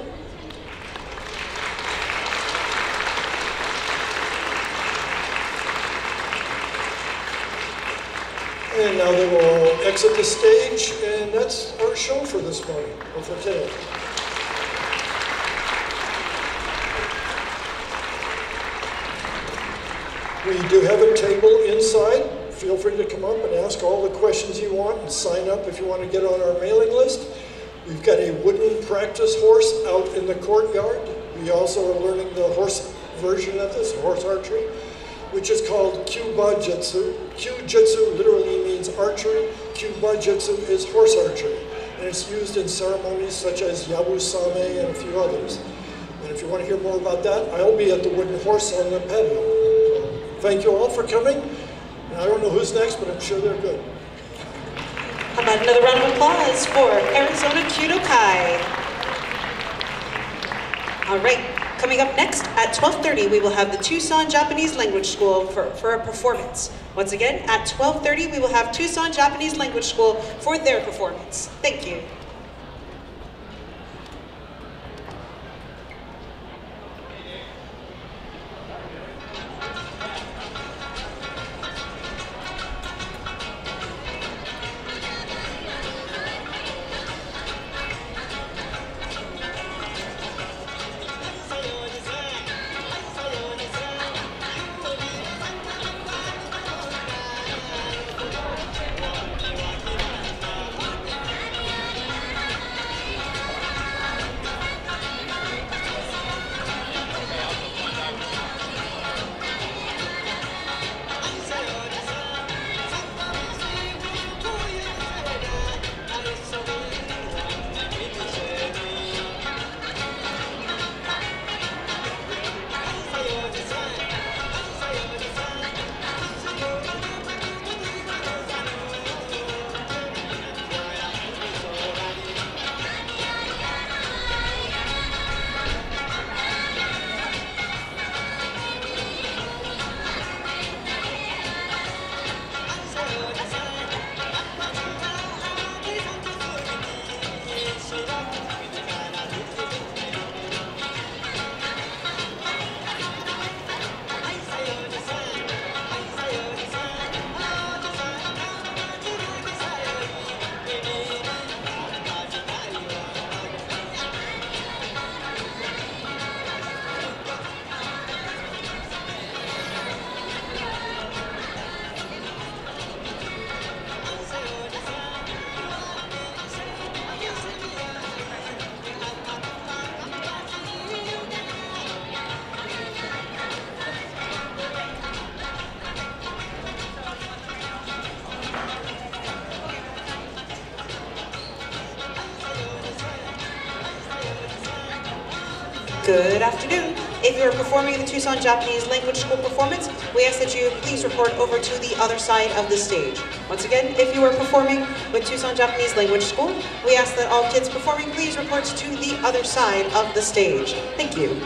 And now they will all exit the stage, and that's our show for this morning, or for today. We do have a table inside. Feel free to come up and ask all the questions you want and sign up if you want to get on our mailing list. We've got a wooden practice horse out in the courtyard. We also are learning the horse version of this, horse archery, which is called Kyubajutsu. Kyujutsu literally means archery. Kyubajutsu is horse archery. And it's used in ceremonies such as Yabusame and a few others. And if you want to hear more about that, I'll be at the wooden horse on the patio. So, thank you all for coming. And I don't know who's next, but I'm sure they're good. How about another round of applause for Arizona Kyudo Kai? All right. Coming up next at 12:30, we will have the Tucson Japanese Language School for a performance. Once again, at 12:30, we will have Tucson Japanese Language School for their performance. Thank you. Good afternoon. If you're performing the Tucson Japanese Language School performance, we ask that you please report over to the other side of the stage. Once again, if you are performing with Tucson Japanese Language School, we ask that all kids performing please report to the other side of the stage. Thank you.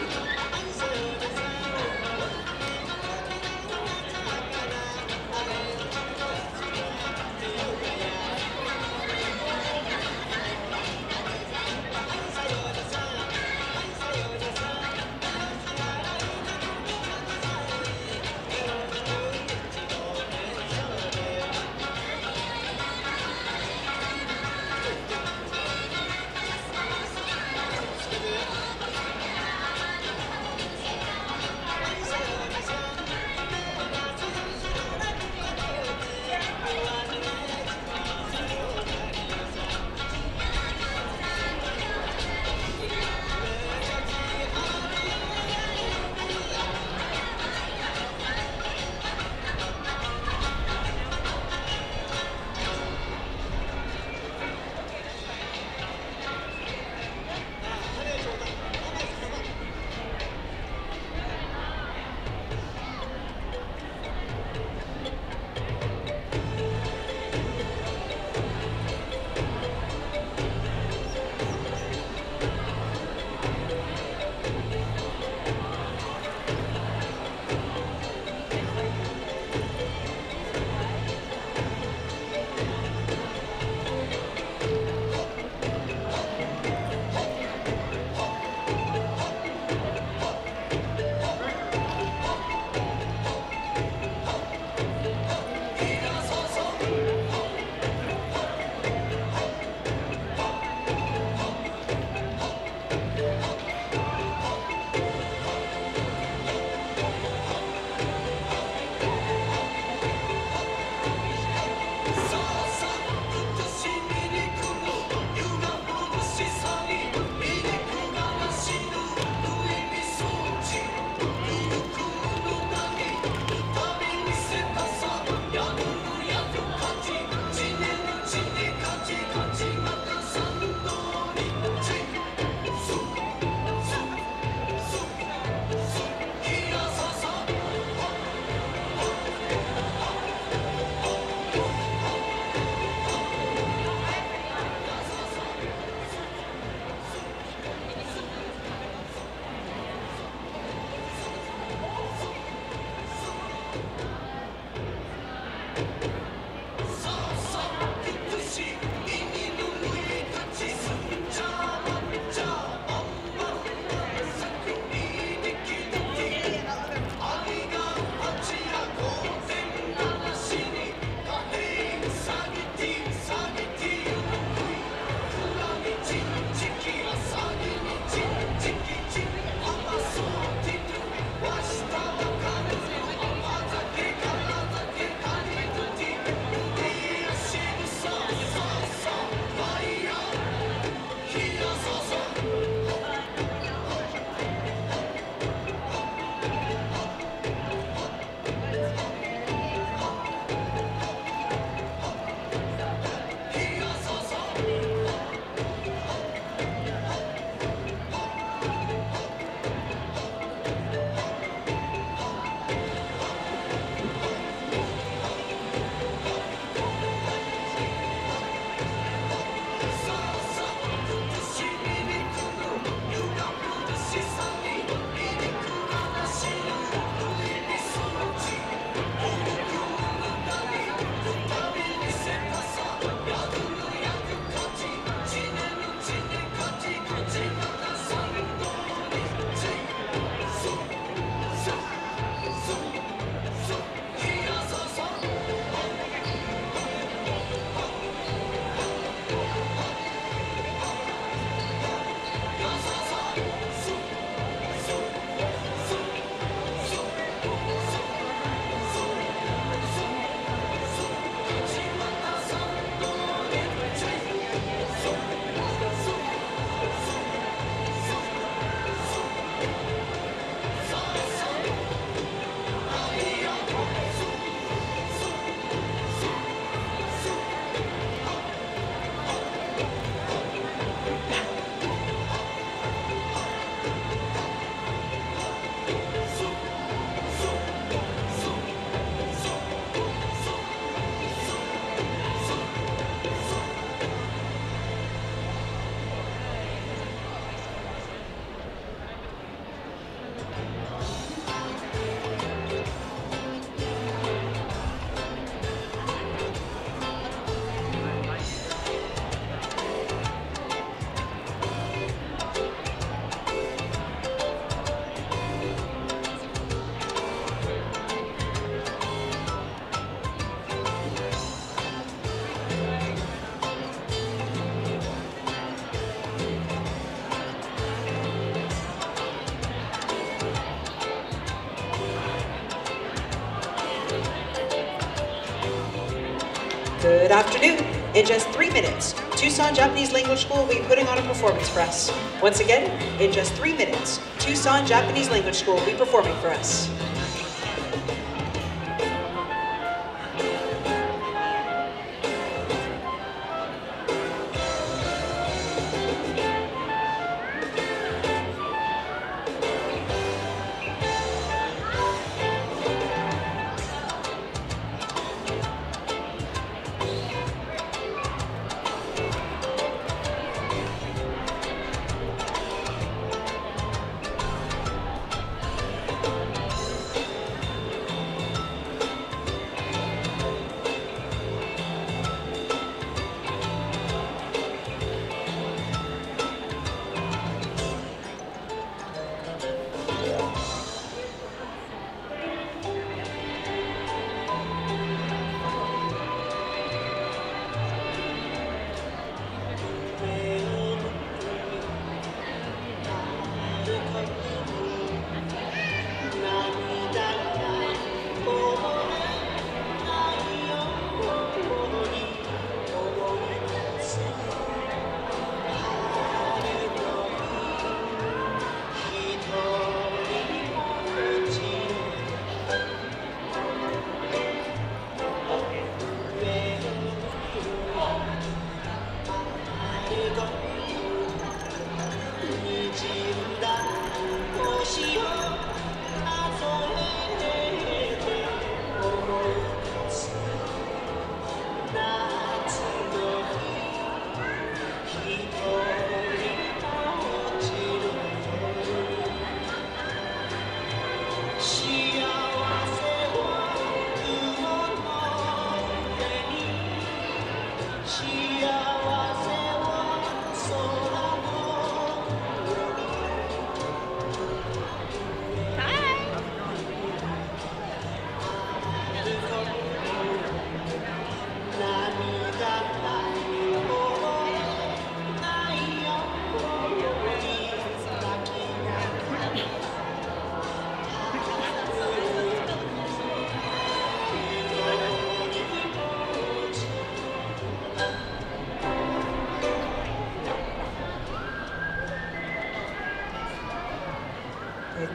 Good afternoon. In just 3 minutes, Tucson Japanese Language School will be putting on a performance for us. Once again, in just 3 minutes, Tucson Japanese Language School will be performing for us.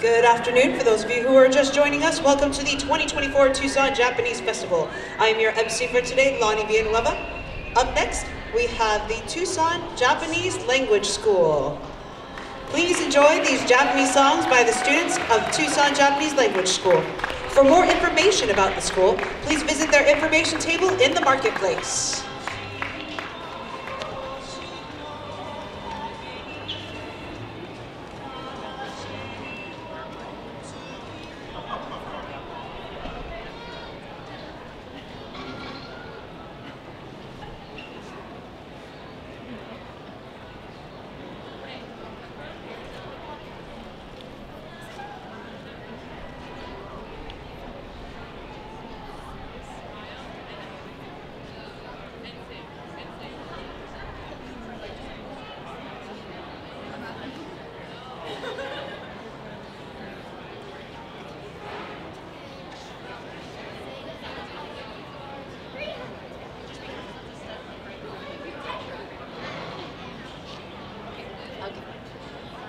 Good afternoon. For those of you who are just joining us, welcome to the 2024 Tucson Japanese Festival. I am your MC for today, Lonnie Villanueva. Up next, we have the Tucson Japanese Language School. Please enjoy these Japanese songs by the students of Tucson Japanese Language School. For more information about the school, please visit their information table in the marketplace.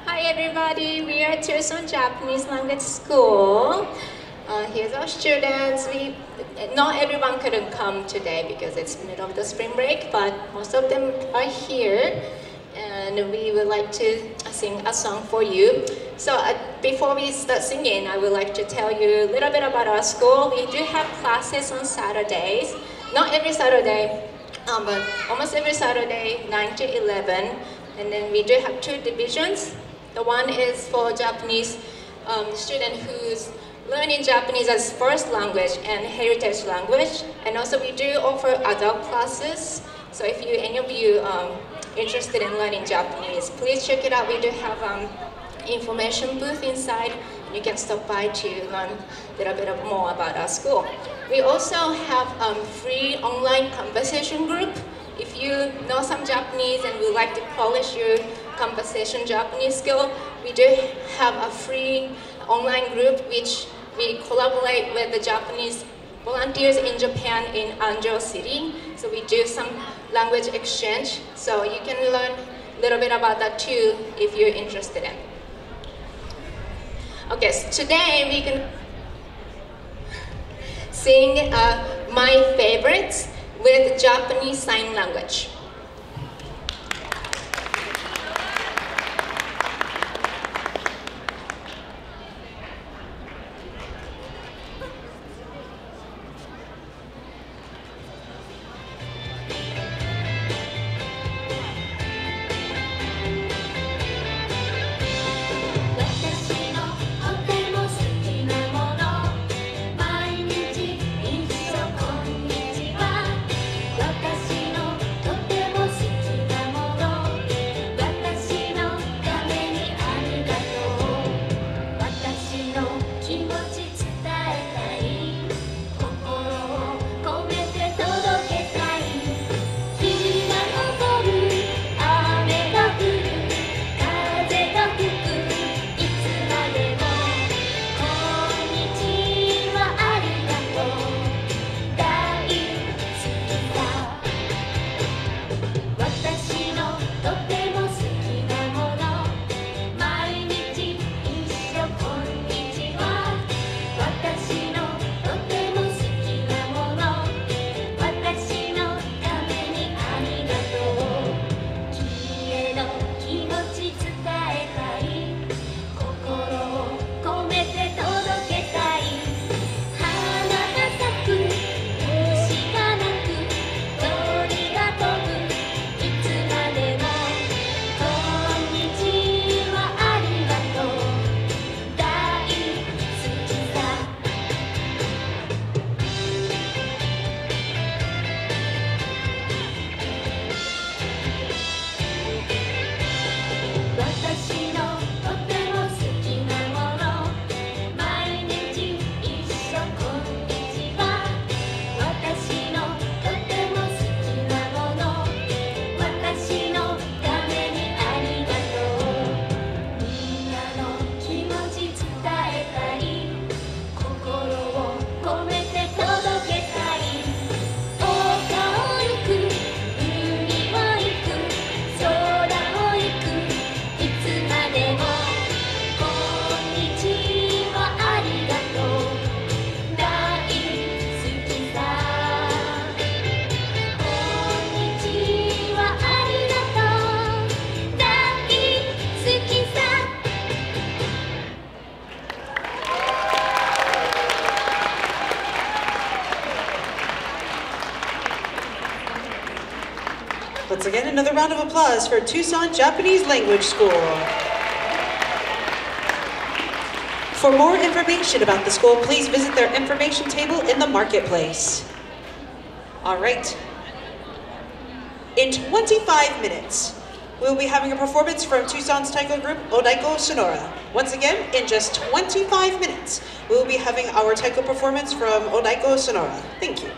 Hi everybody, we are Tucson Japanese Language School. Here's our students. Not everyone couldn't come today because it's middle of the spring break, but most of them are here. And we would like to sing a song for you. So before we start singing, I would like to tell you a little bit about our school. We do have classes on Saturdays. Not every Saturday, but almost every Saturday, 9 to 11. And then we do have two divisions. The one is for Japanese student who's learning Japanese as first language and heritage language. And also we do offer adult classes. So if any of you interested in learning Japanese, please check it out. We do have information booth inside. You can stop by to learn a little bit more about our school. We also have free online conversation group. If you know some Japanese and would like to polish your conversation Japanese skill, we do have a free online group which we collaborate with the Japanese volunteers in Japan in Anjo City. So we do some language exchange. So you can learn a little bit about that too if you're interested in. Okay, so today we can sing my favorites with Japanese Sign Language. Once again, another round of applause for Tucson Japanese Language School. For more information about the school, please visit their information table in the marketplace. All right. In 25 minutes, we'll be having a performance from Tucson's taiko group, Odaiko Sonora. Once again, in just 25 minutes, we'll be having our taiko performance from Odaiko Sonora. Thank you.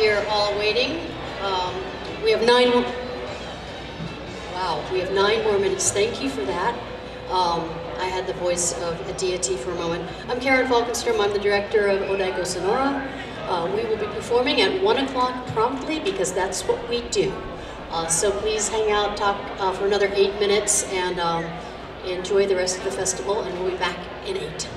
here all waiting. We have 9 more. Wow, we have 9 more minutes. Thank you for that. I had the voice of a deity for a moment. I'm Karen Falkenstrom. I'm the director of Odaiko Sonora. We will be performing at 1 o'clock promptly because that's what we do. So please hang out, talk for another 8 minutes, and enjoy the rest of the festival, and we'll be back in 8.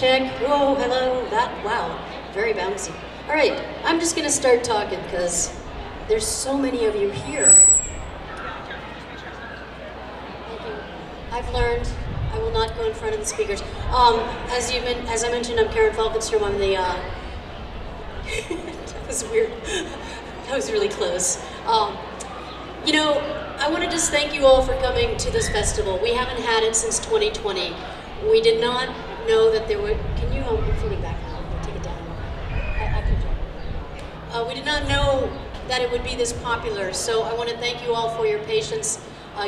check. Whoa, hello, that, wow, very bouncy. All right, I'm just gonna start talking because there's so many of you here. Thank you. I've learned I will not go in front of the speakers. As I mentioned, I'm Karen Falkenstrom. I'm the, that was weird. That was really close. You know, I want to just thank you all for coming to this festival. We haven't had it since 2020. We did not know that there would, can you, I'm feeling back now, I'll take it down. I can jump. We did not know that it would be this popular, so I want to thank you all for your patience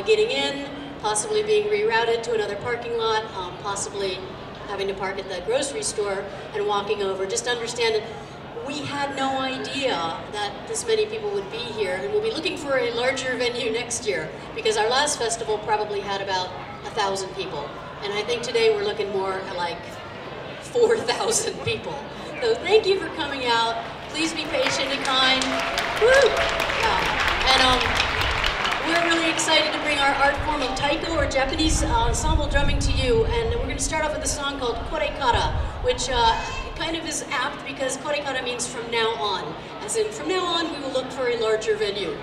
getting in, possibly being rerouted to another parking lot, possibly having to park at the grocery store and walking over. Just understand that we had no idea that this many people would be here, and we'll be looking for a larger venue next year because our last festival probably had about 1,000 people, and I think today we're looking more at like 4,000 people. So thank you for coming out. Please be patient and kind. Woo! Yeah. And we're really excited to bring our art form of taiko, or Japanese ensemble drumming, to you, and we're going to start off with a song called Korekara, which kind of is apt because Korekara means from now on. As in, from now on, we will look for a larger venue.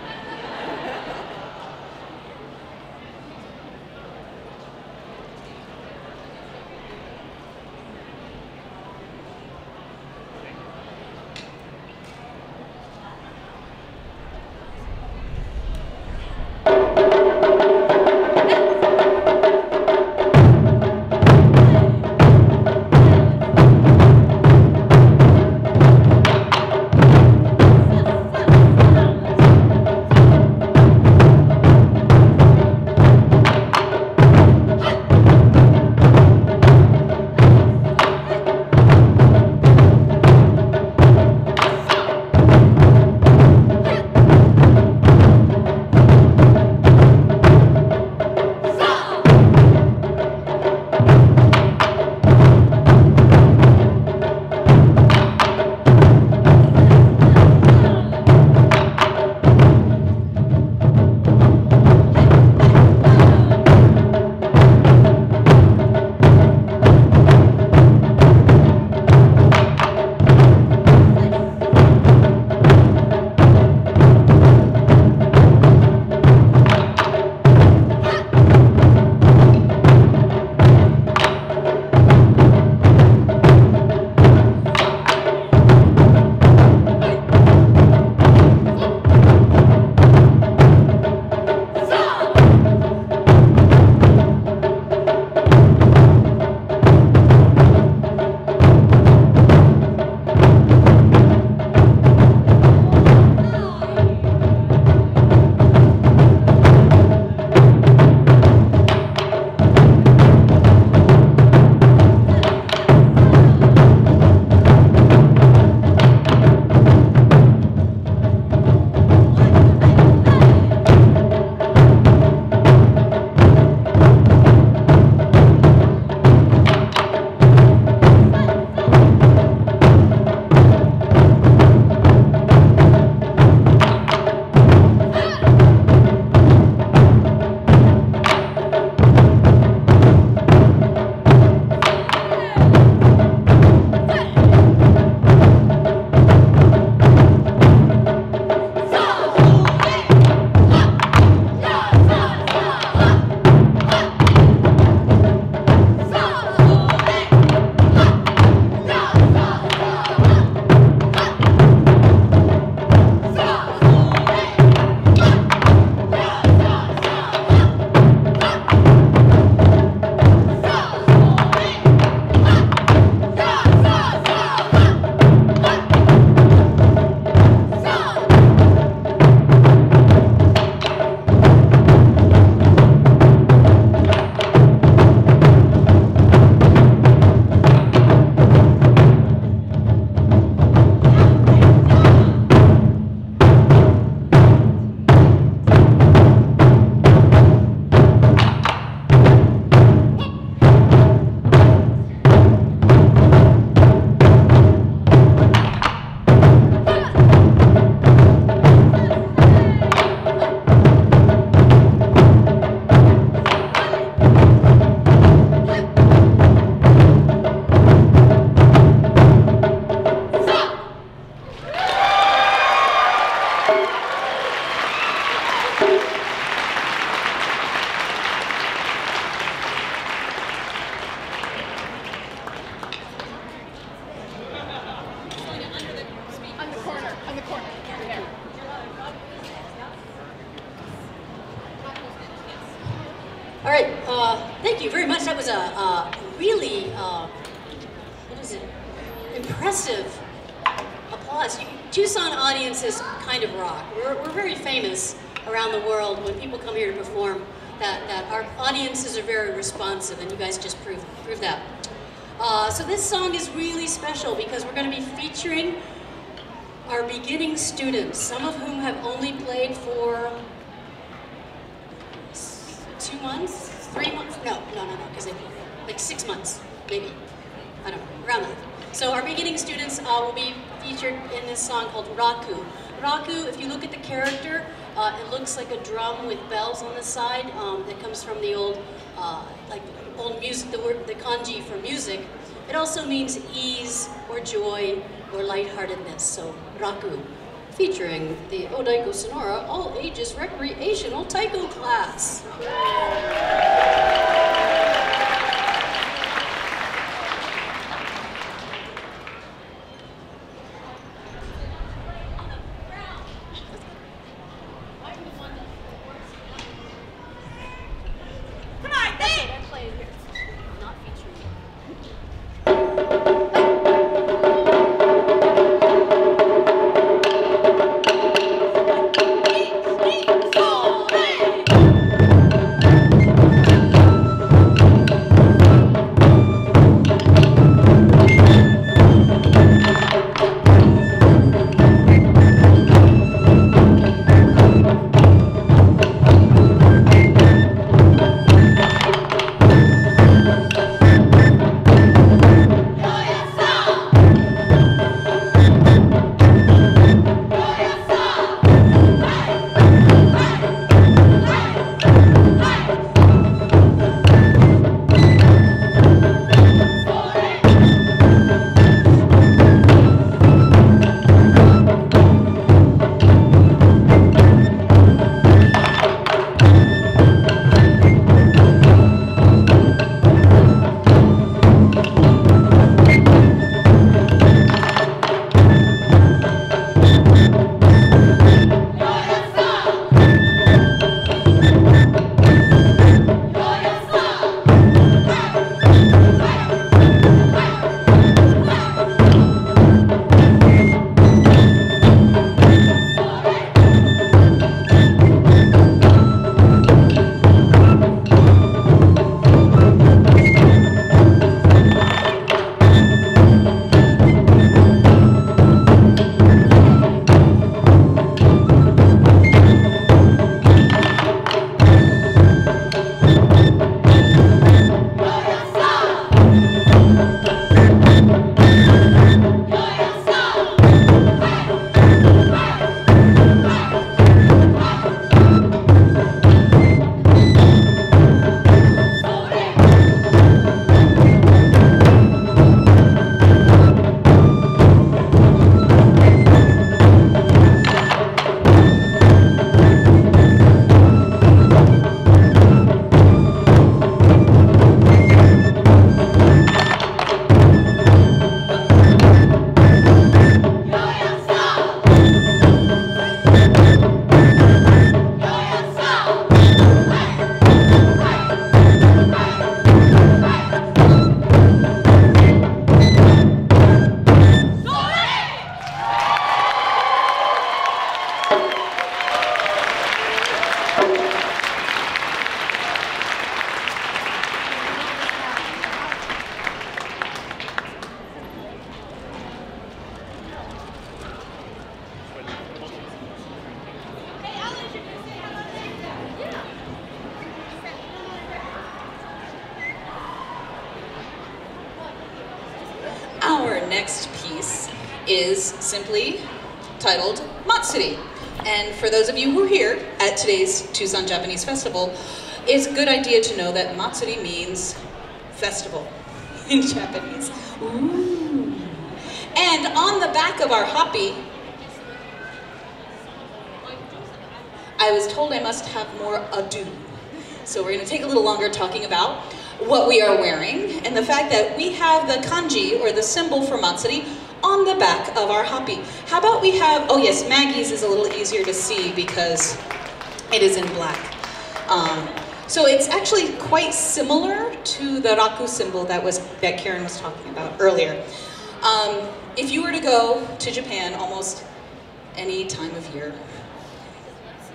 All right, thank you very much. That was a really, what is it, impressive applause. Tucson audiences kind of rock. We're very famous around the world when people come here to perform that our audiences are very responsive, and you guys just prove that. So this song is really special because we're going to be featuring our beginning students, some of whom have only played for 2 months, 3 months, no, because like 6 months, maybe, I don't know, around that. So our beginning students will be featured in this song called Raku. Raku, if you look at the character, it looks like a drum with bells on the side. That comes from the old, old music, the kanji for music. It also means ease or joy or lightheartedness. So Raku, featuring the Odaiko Sonora all ages recreational taiko class. Our next piece is simply titled Matsuri. And for those of you who are here at today's Tucson Japanese Festival, it's a good idea to know that Matsuri means festival in Japanese. Ooh. And on the back of our hoppi, I was told I must have more ado. So we're going to take a little longer talking about what we are wearing and the fact that we have the kanji, or the symbol for Matsuri, on the back of our hoppi. How about we have, oh yes, Maggie's is a little easier to see because it is in black. So it's actually quite similar to the raku symbol that Karen was talking about earlier. If you were to go to Japan almost any time of year,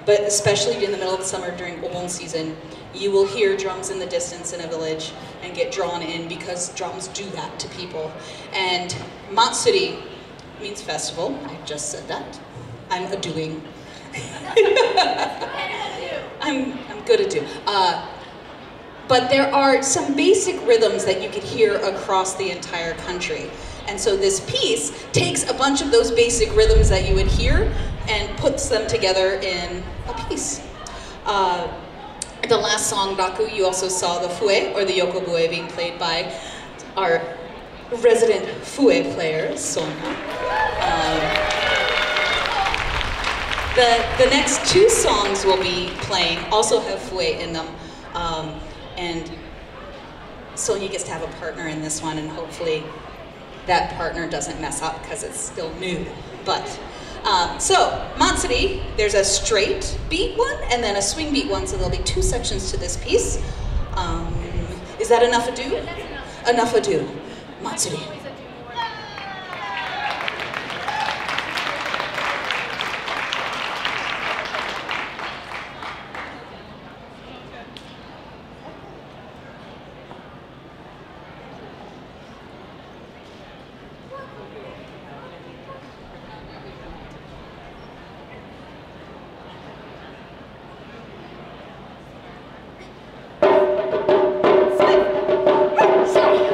but especially in the middle of the summer during Obon season, you will hear drums in the distance in a village and get drawn in because drums do that to people. And Matsuri means festival. I just said that. I'm a doing. I'm good at do. But there are some basic rhythms that you could hear across the entire country. And so this piece takes a bunch of those basic rhythms that you would hear and puts them together in a piece. The last song, Raku, you also saw the fue, or the yokobue, being played by our resident fue player, Sonia. The next two songs we'll be playing also have fue in them. And Sonia gets to have a partner in this one, and hopefully that partner doesn't mess up because it's still new. But so Matsuri, there's a straight beat one and then a swing beat one, so there'll be two sections to this piece. Is that enough ado? That's enough. Enough ado. Matsuri. Sorry.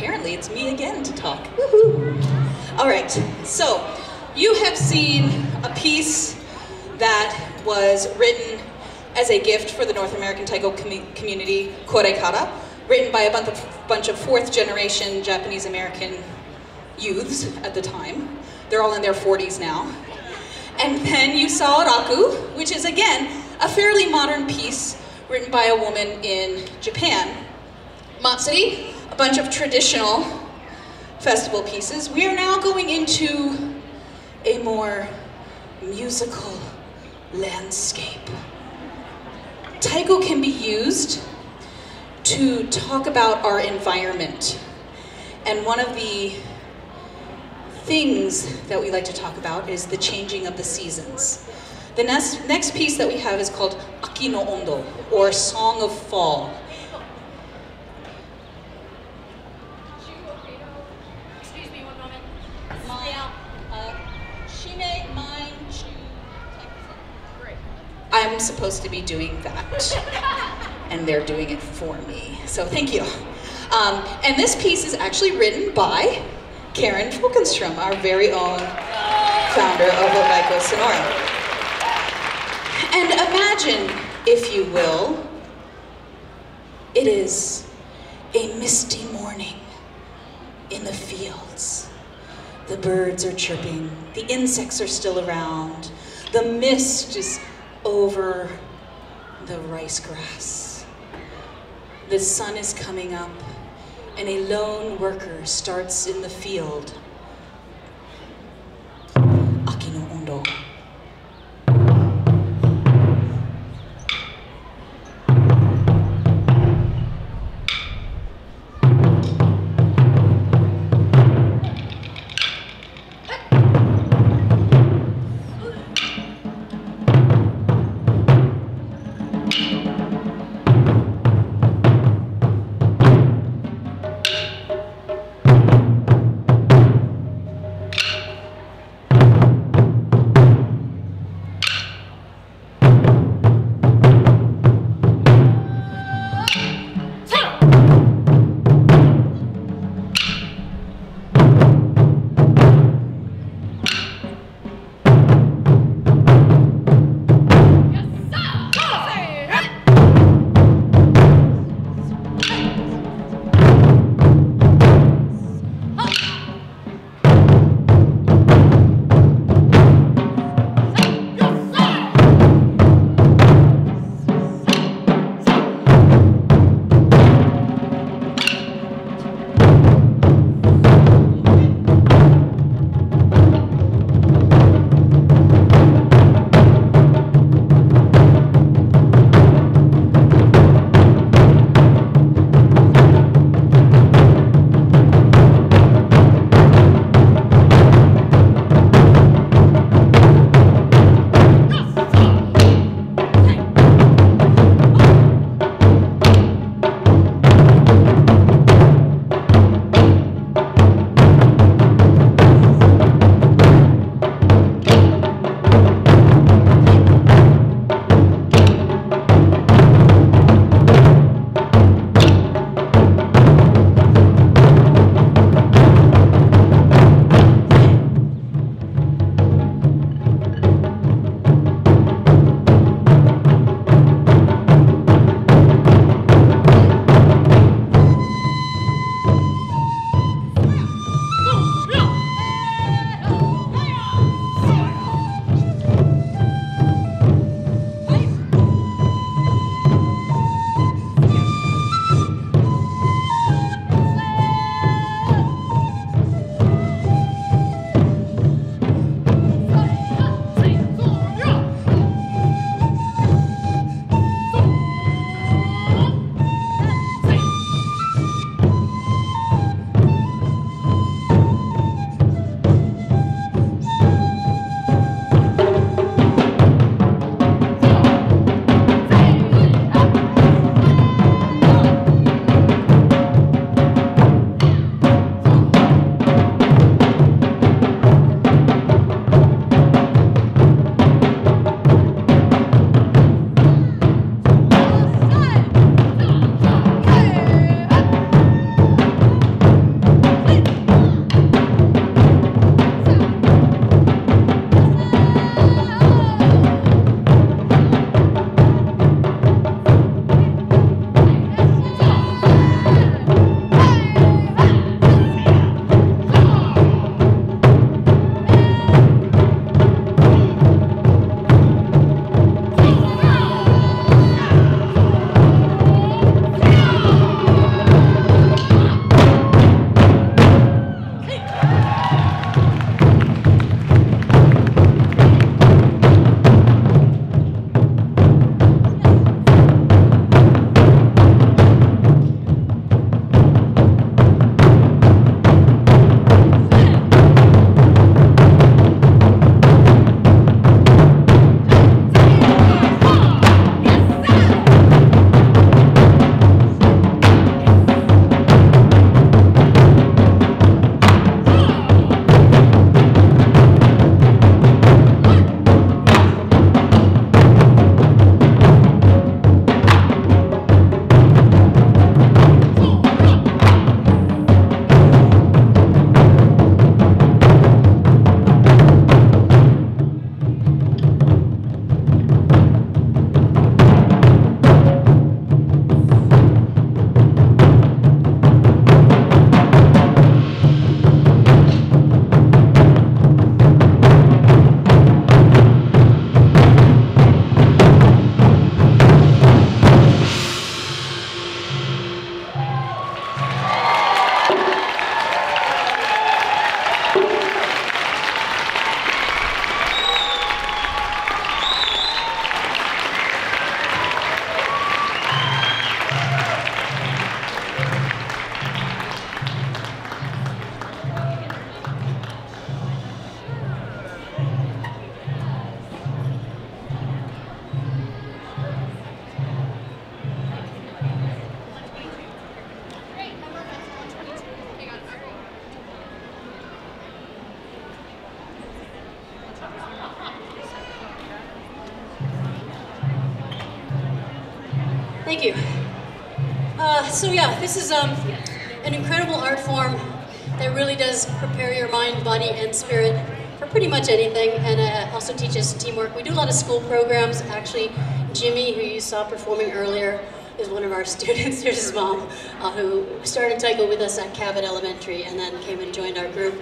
apparently it's me again to talk. Woohoo! All right, so you have seen a piece that was written as a gift for the North American Taiko community, Kodenkan, written by a bunch of fourth generation Japanese American youths at the time. They're all in their 40s now. And then you saw Raku, which is again a fairly modern piece written by a woman in Japan. Matsuri, a bunch of traditional festival pieces. We are now going into a more musical landscape. Taiko can be used to talk about our environment. And one of the things that we like to talk about is the changing of the seasons. The next piece that we have is called Aki no Ondo, or Song of Fall. Excuse me one moment. I'm supposed to be doing that, and they're doing it for me, so thank you. And this piece is actually written by Karen Fulkenstrom, our very own founder of Odaiko Sonora. And imagine, if you will, it is a misty morning in the fields. The birds are chirping, the insects are still around, the mist is over the rice grass. The sun is coming up, and a lone worker starts in the field. Aki no Ondo. you. So yeah, this is an incredible art form that really does prepare your mind, body, and spirit for pretty much anything, and also teaches teamwork. We do a lot of school programs. Actually, Jimmy, who you saw performing earlier, is one of our students. There's his mom, who started Taiko with us at Cabot Elementary and then came and joined our group.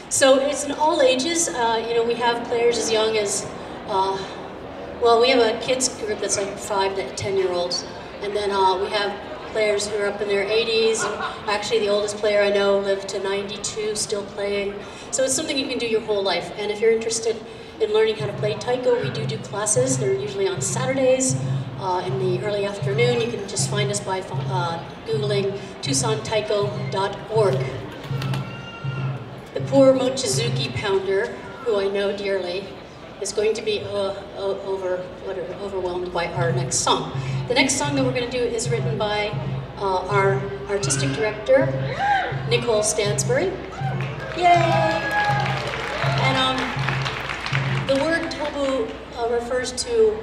So it's in all ages. You know, we have players as young as, well, we have a kids group that's like 5 to 10-year-olds, and then we have players who are up in their 80s. Actually, the oldest player I know lived to 92, still playing. So it's something you can do your whole life. And if you're interested in learning how to play Taiko, we do classes. They're usually on Saturdays in the early afternoon. You can just find us by Googling TucsonTaiko.org. The poor Mochizuki pounder, who I know dearly, is going to be overwhelmed by our next song. The next song that we're going to do is written by our artistic director, Nicole Stansbury. Yay! And the word tobu refers to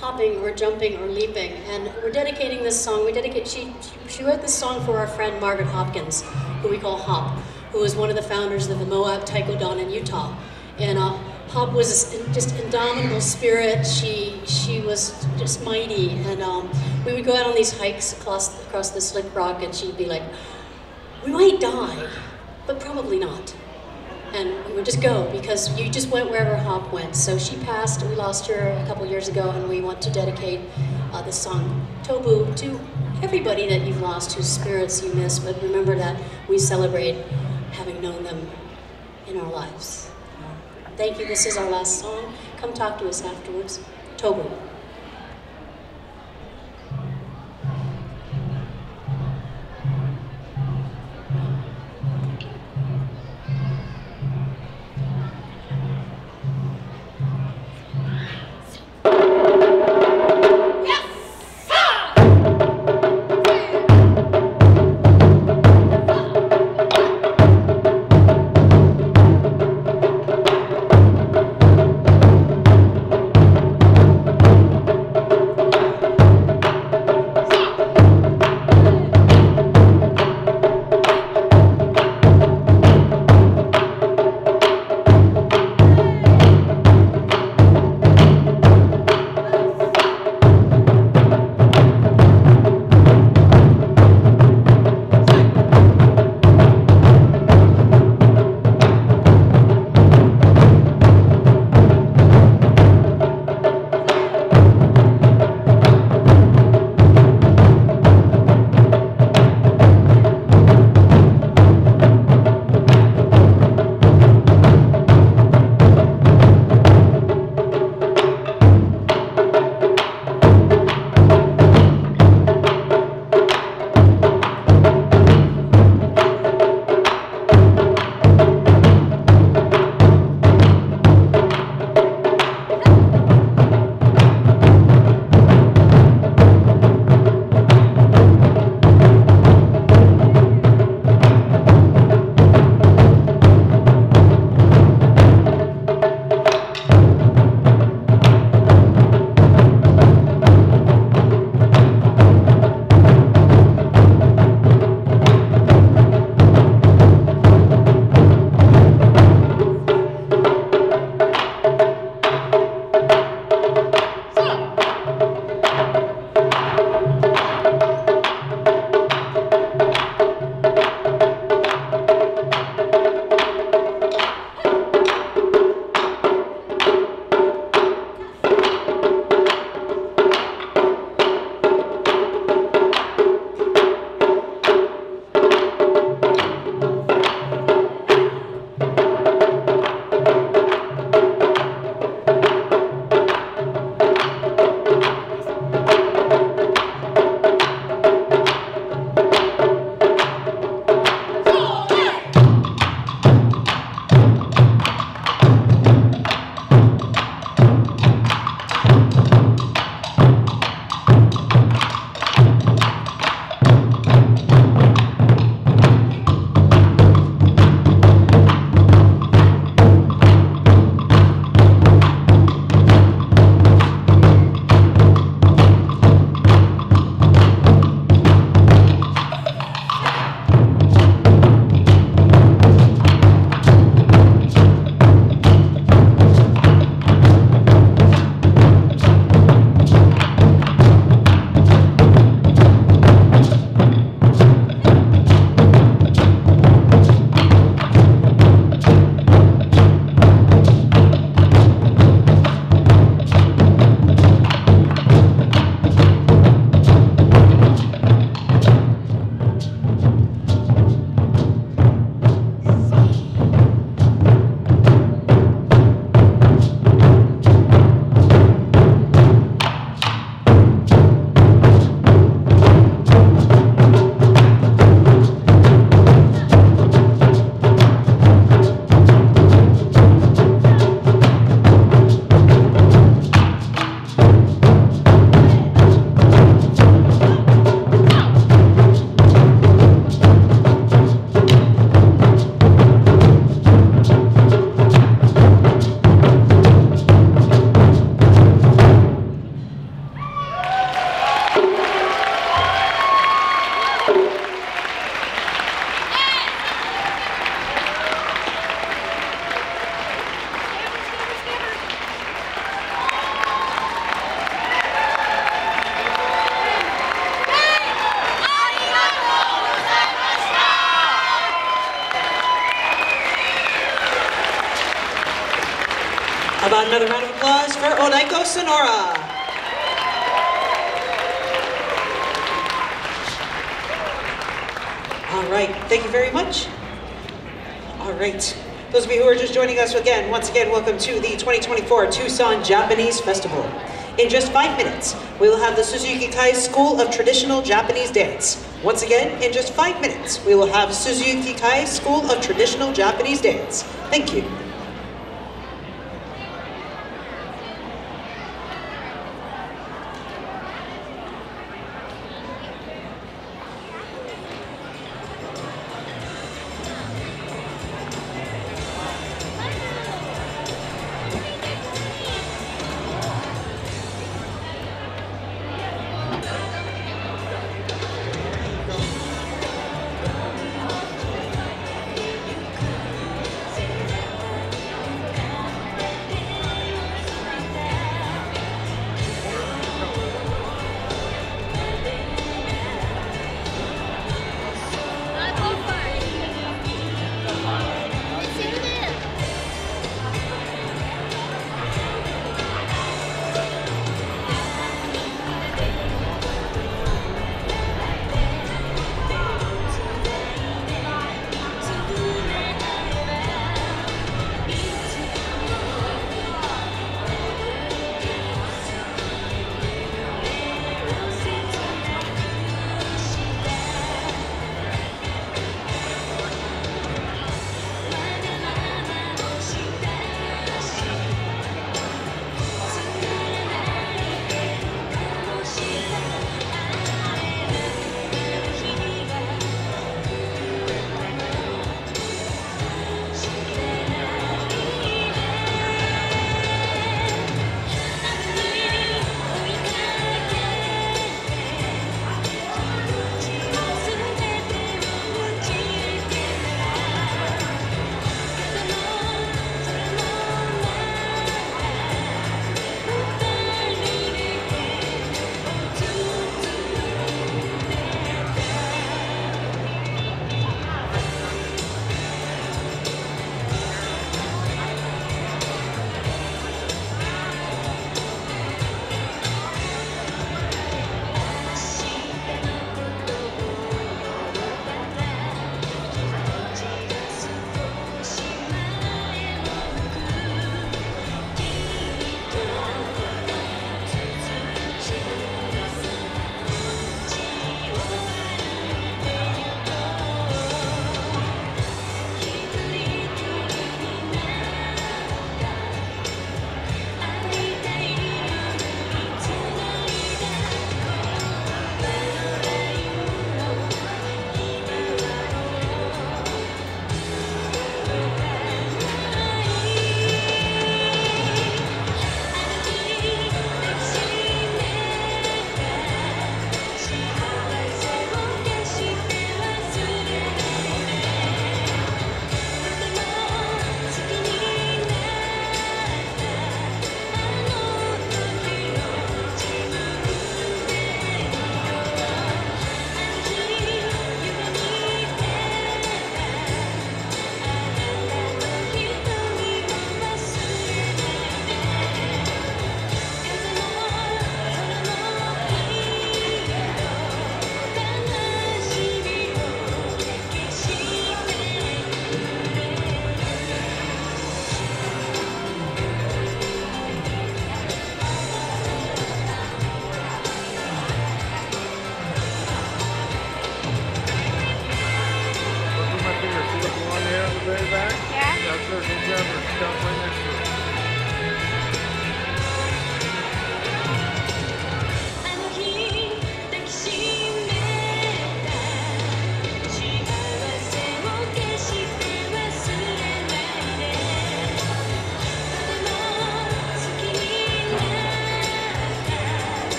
hopping or jumping or leaping, and we're dedicating this song. She wrote this song for our friend Margaret Hopkins, who we call Hop, who was one of the founders of the Moab Taiko-Dan in Utah. And Hop was just indomitable spirit. She was just mighty, and we would go out on these hikes across the slick rock, and she'd be like, "We might die, but probably not." And we would just go, because you just went wherever Hop went. So she passed. We lost her a couple years ago, and we want to dedicate this song, Tobu, to everybody that you've lost, whose spirits you miss. But remember that we celebrate having known them in our lives. Thank you. This is our last song. Come talk to us afterwards. Tobu. How about another round of applause for Odaiko Sonora? All right, thank you very much. All right, those of you who are just joining us again, once again, welcome to the 2024 Tucson Japanese Festival. In just 5 minutes, we will have the Suzuyuki-Kai School of Traditional Japanese Dance. Once again, in just 5 minutes, we will have Suzuyuki-Kai School of Traditional Japanese Dance. Thank you.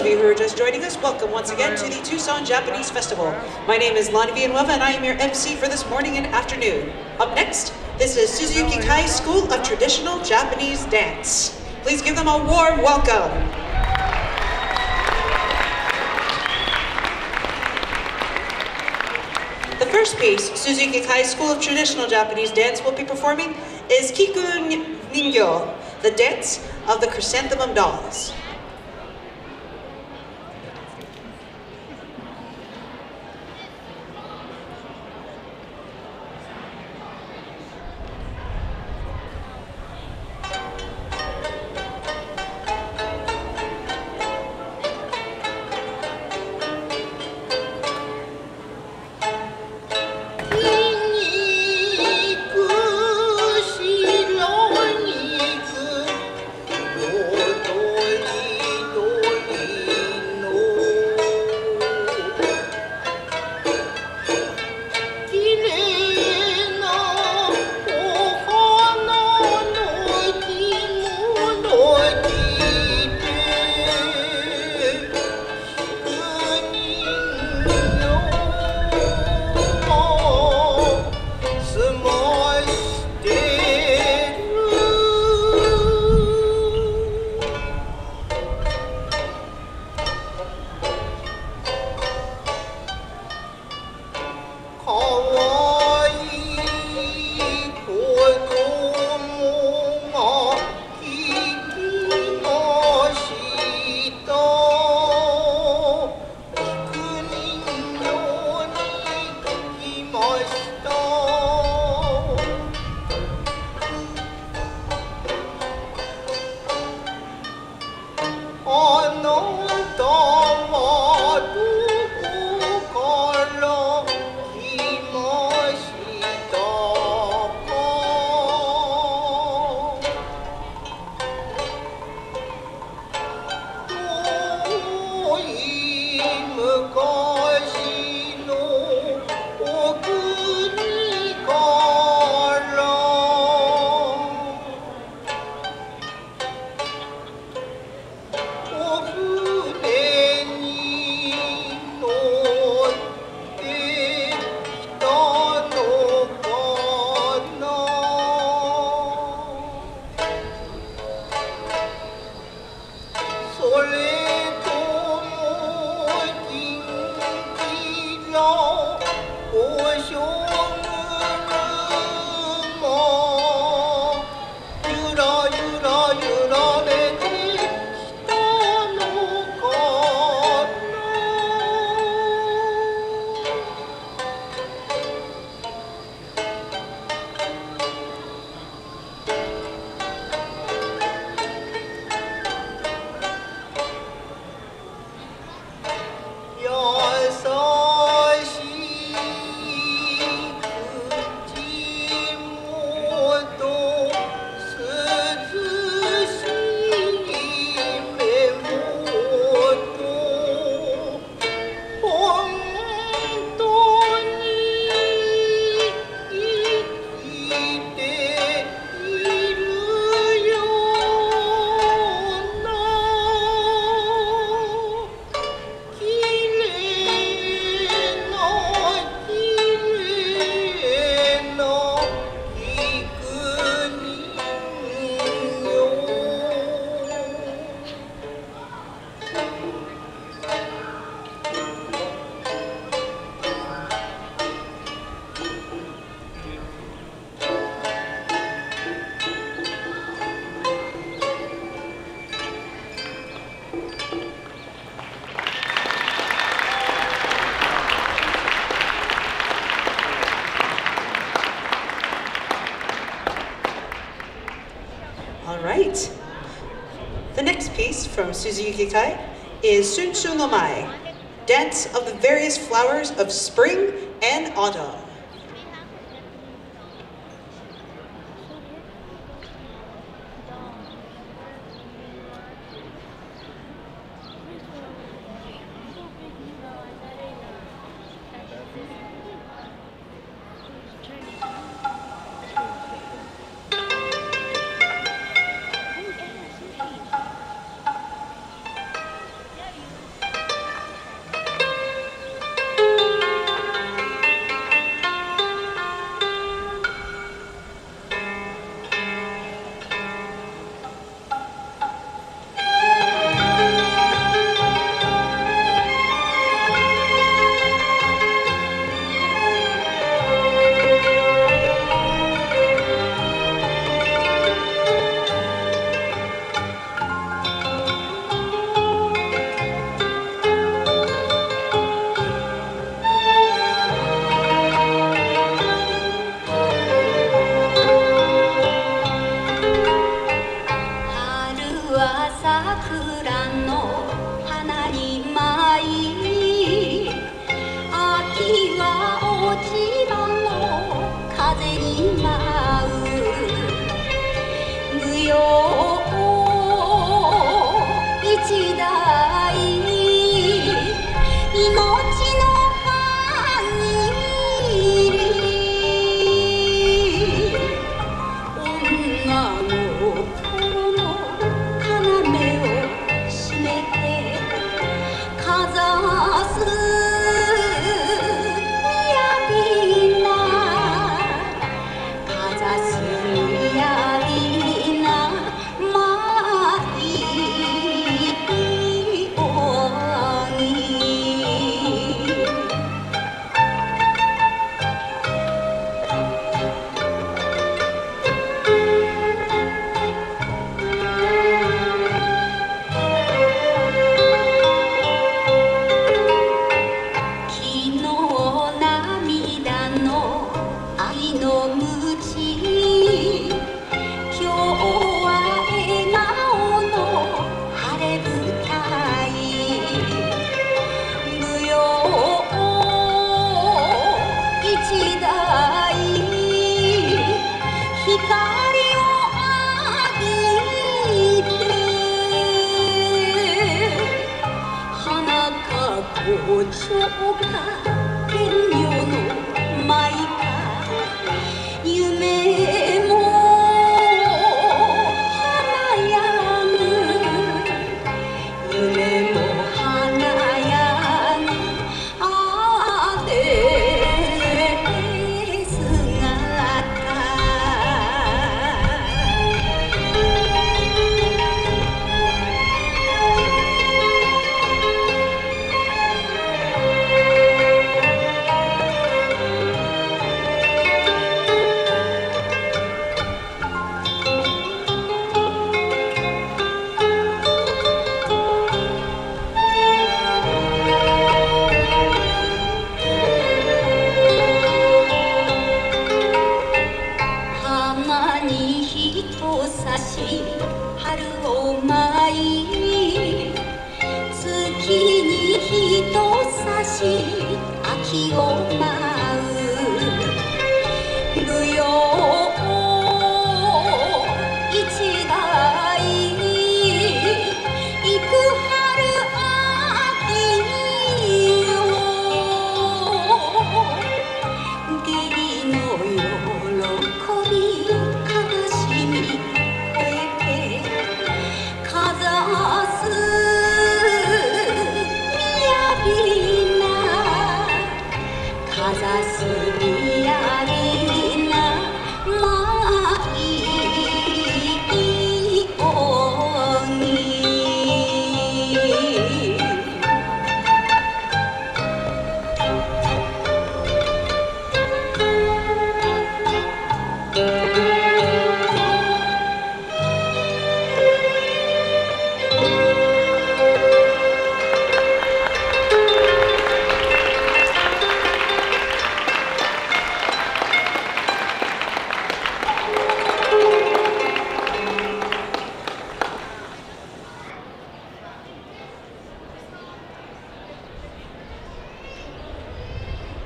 of you who are just joining us, welcome once again to the Tucson Japanese Festival. My name is Lonnie Villanueva and I am your MC for this morning and afternoon. Up next, this is Suzuyuki-Kai School of Traditional Japanese Dance. Please give them a warm welcome. The first piece Suzuyuki-Kai School of Traditional Japanese Dance will be performing is Kiku Ningyo, the dance of the chrysanthemum dolls. From Suzuyuki-Kai is Sunsu no Mai, dance of the various flowers of spring and autumn.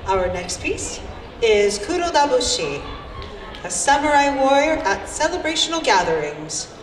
Our next piece is Kurodabushi, a samurai warrior at celebrational gatherings.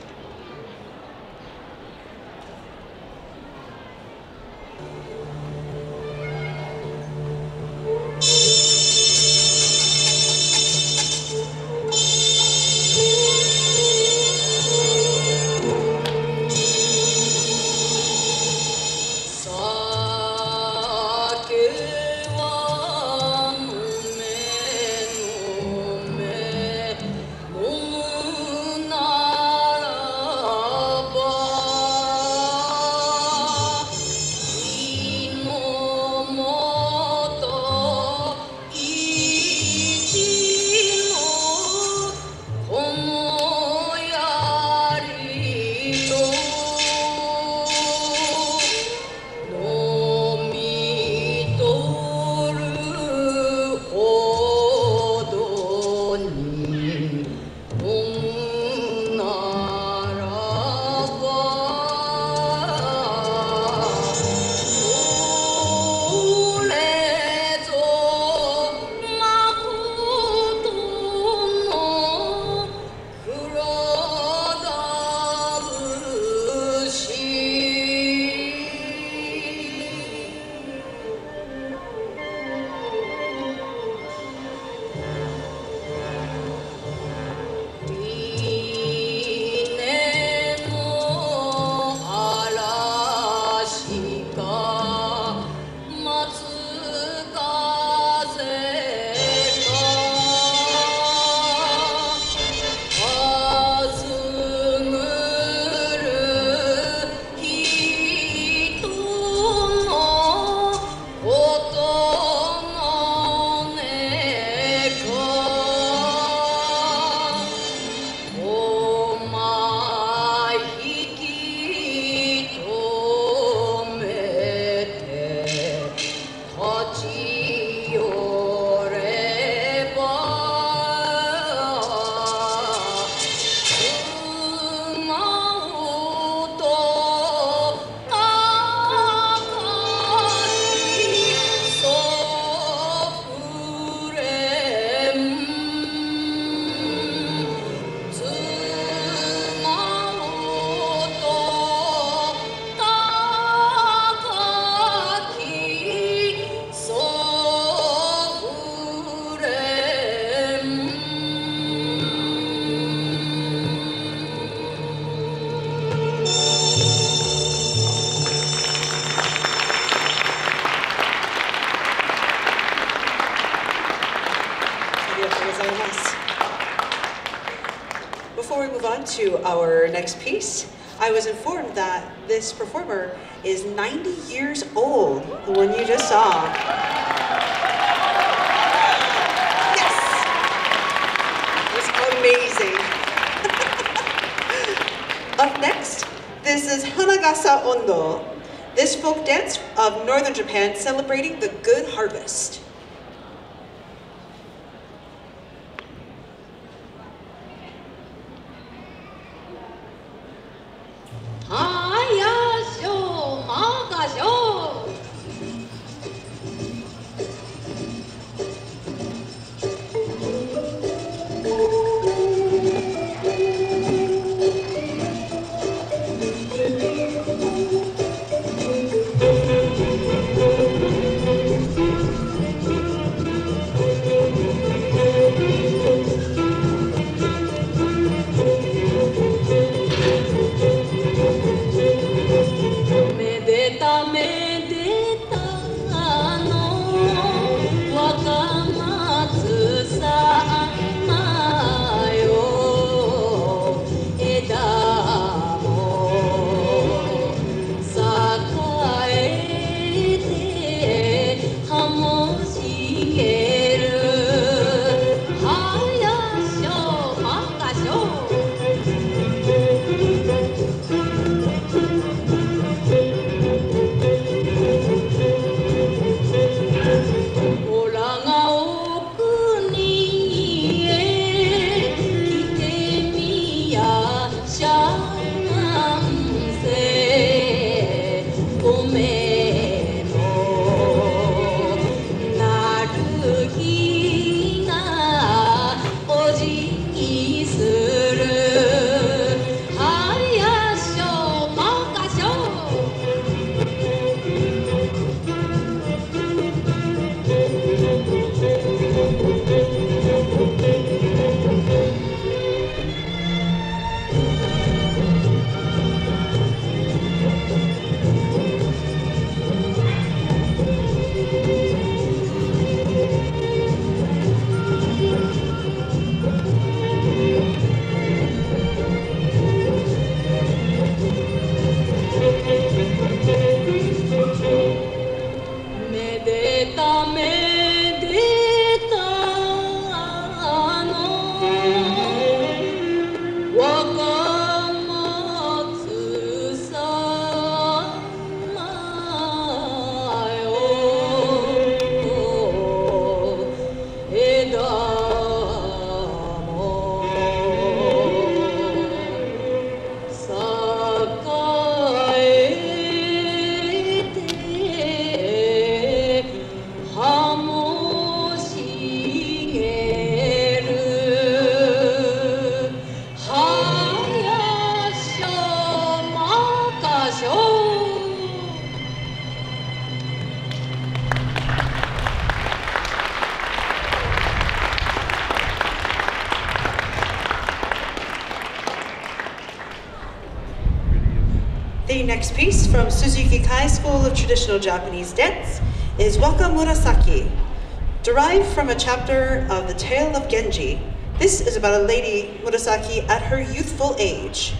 welcome to our next piece. I was informed that this performer is 90 years old, the one you just saw. Yes! It was amazing. Up next, this is Hanagasa Ondo, this folk dance of northern Japan celebrating the good harvest. The next piece from Suzuyuki-Kai School of Traditional Japanese Dance is Waka Murasaki. Derived from a chapter of the Tale of Genji, this is about a lady, Murasaki, at her youthful age.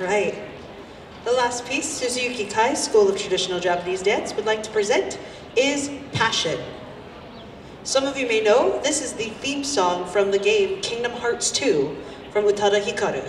right. The last piece, Suzuyuki-Kai, School of Traditional Japanese Dance, would like to present is Passion. Some of you may know, this is the theme song from the game Kingdom Hearts 2 from Utada Hikaru.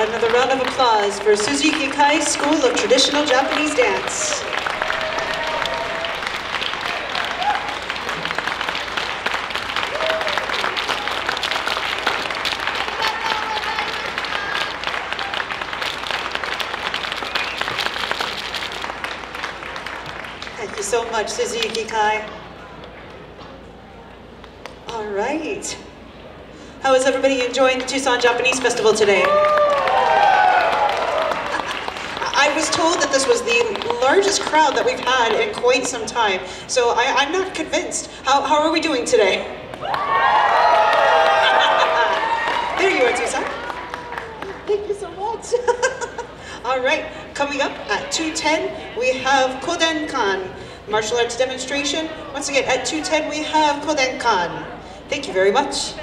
Another round of applause for Suzuyuki-Kai School of Traditional Japanese Dance. Thank you so much, Suzuyuki-Kai. All right. How is everybody enjoying the Tucson Japanese Festival today? I was told that this was the largest crowd that we've had in quite some time, so I'm not convinced. How are we doing today? There you are, Tucson. Thank you so much. All right, coming up at 2:10, we have Kodenkan, martial arts demonstration. Once again, at 2:10, we have Kodenkan. Thank you very much.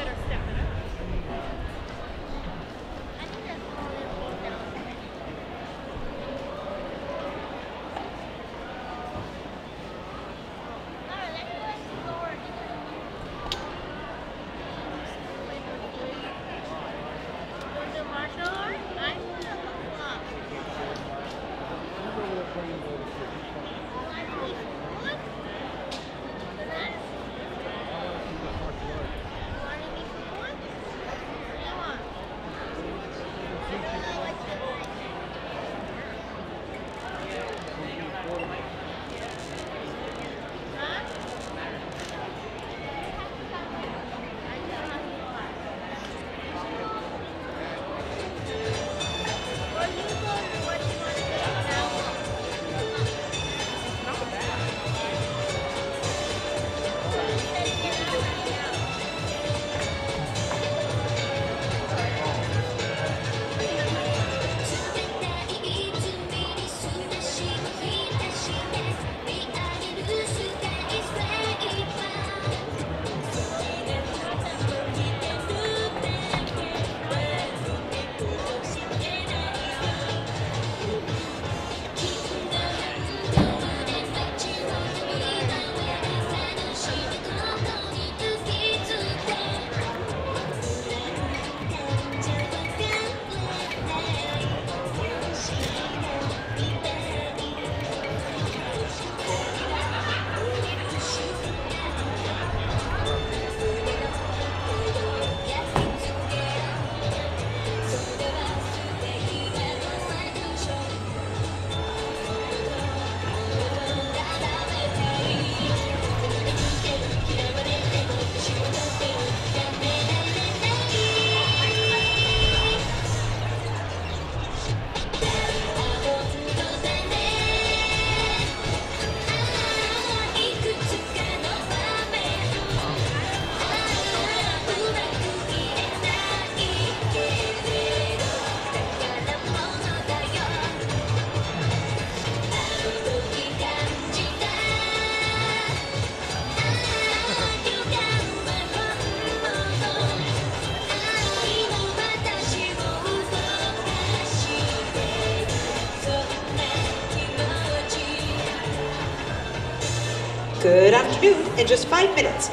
Good afternoon. In just 5 minutes,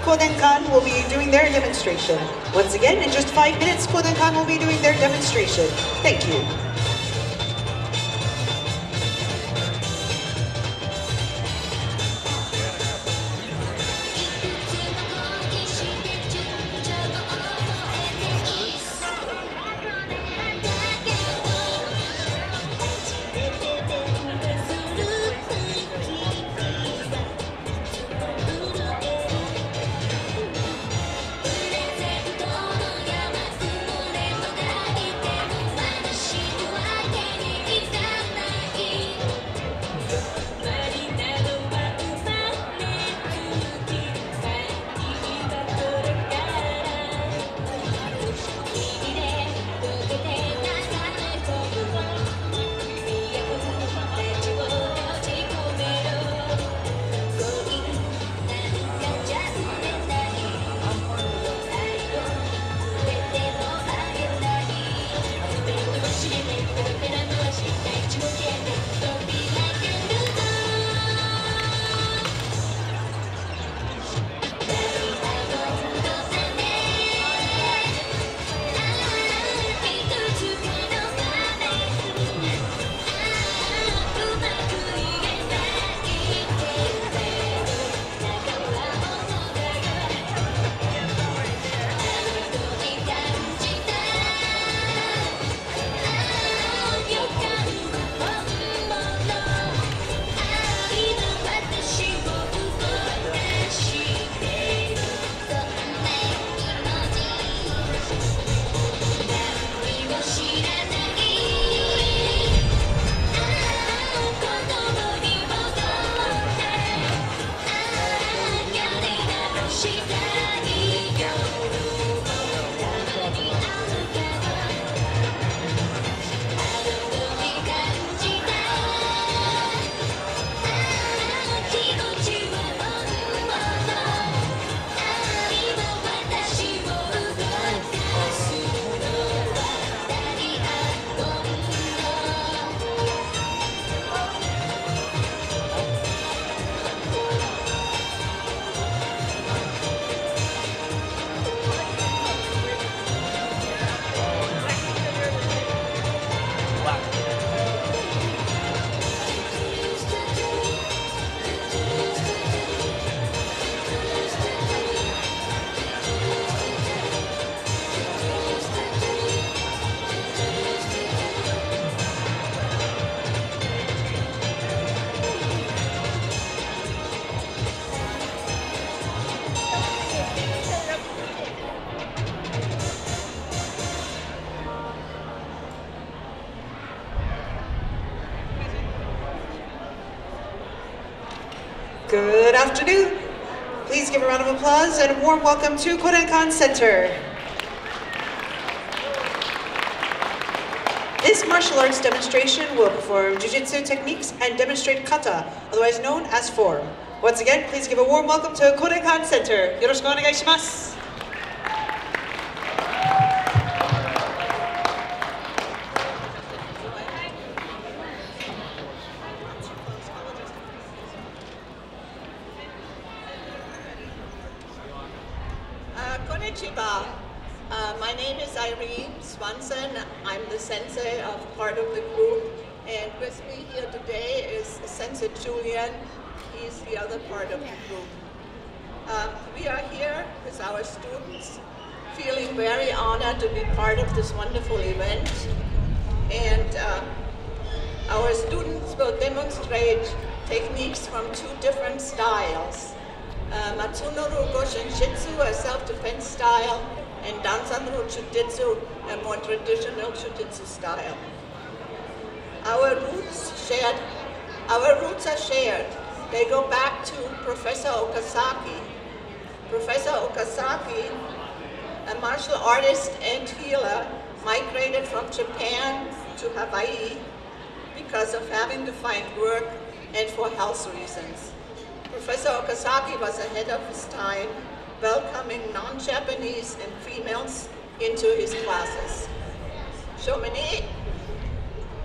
Kodenkan will be doing their demonstration. Once again, in just 5 minutes, Kodenkan will be doing their demonstration. Thank you. Good afternoon. Please give a round of applause and a warm welcome to Kodenkan Center. This martial arts demonstration will perform jiu-jitsu techniques and demonstrate kata, otherwise known as form. Once again, please give a warm welcome to Kodenkan Center. Yoroshiku onegai shimasu. Konnichiwa. My name is Irene Swanson. I'm the sensei of part of the group, and with me here today is Sensei Julian. He's the other part of the group. We are here with our students, feeling very honored to be part of this wonderful event. And our students will demonstrate techniques from two different styles. Matsunoru Goshin Shitsu, a self-defense style, and Dansanru Chujitsu, a more traditional Chujitsu style. Our roots are shared. They go back to Professor Okazaki. Professor Okazaki, a martial artist and healer, migrated from Japan to Hawaii because of having to find work and for health reasons. Professor Okazaki was ahead of his time, welcoming non-Japanese and females into his classes. Shomini,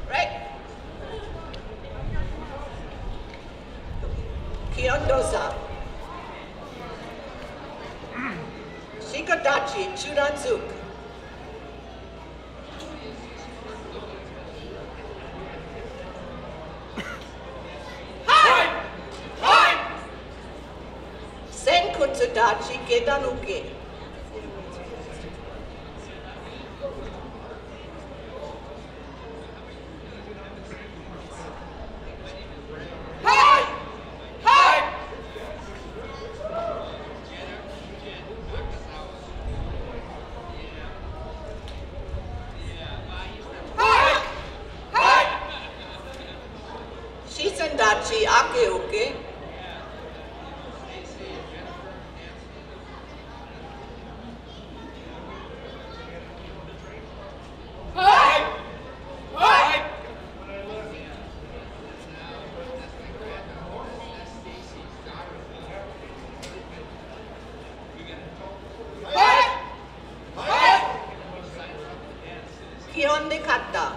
right? Kyondosa. Shikodachi, Churanzuku. Senkutsudachi Gedanuke. Shisendachi Akeuke. Kionde kata.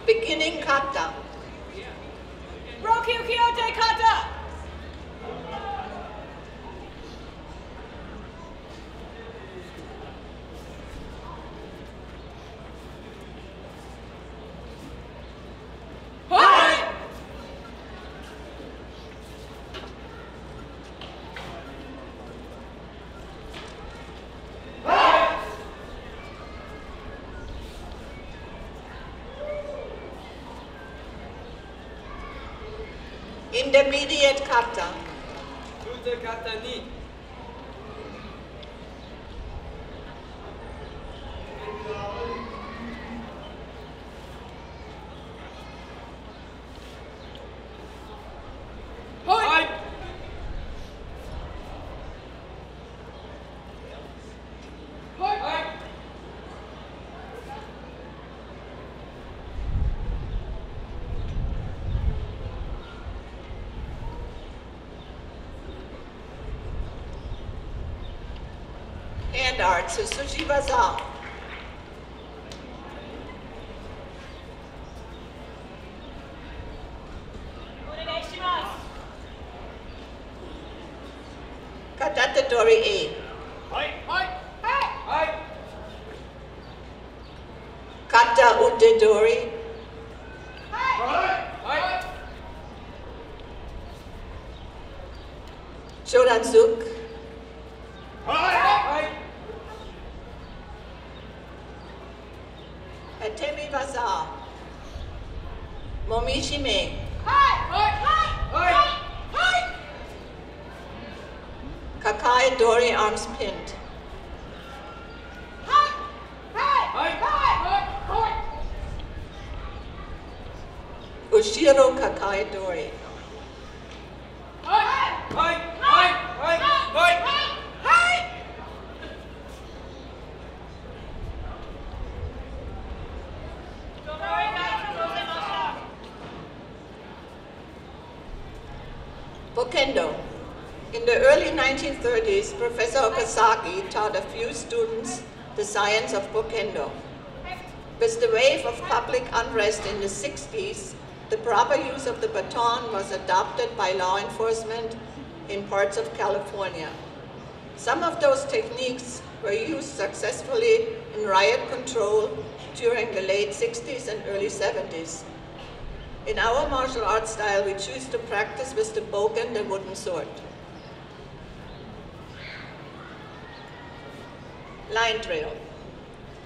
Beginning kata. Rokyu Kyote kata. Intermediate kata. Tute kata ni. Hoi! Hoi! Hand art, Suzuki Bazaar. Katatedori A. Kata Udedori. Shodanzuku. Atemi Bazaar. Momishime. Kakai Dori arms pinned. Ushiro Kakai Dori. Kendo. In the early 1930s, Professor Okazaki taught a few students the science of Kendo. With the wave of public unrest in the 60s, the proper use of the baton was adopted by law enforcement in parts of California. Some of those techniques were used successfully in riot control during the late 60s and early 70s. In our martial arts style, we choose to practice with the bogen, the wooden sword. Line drill.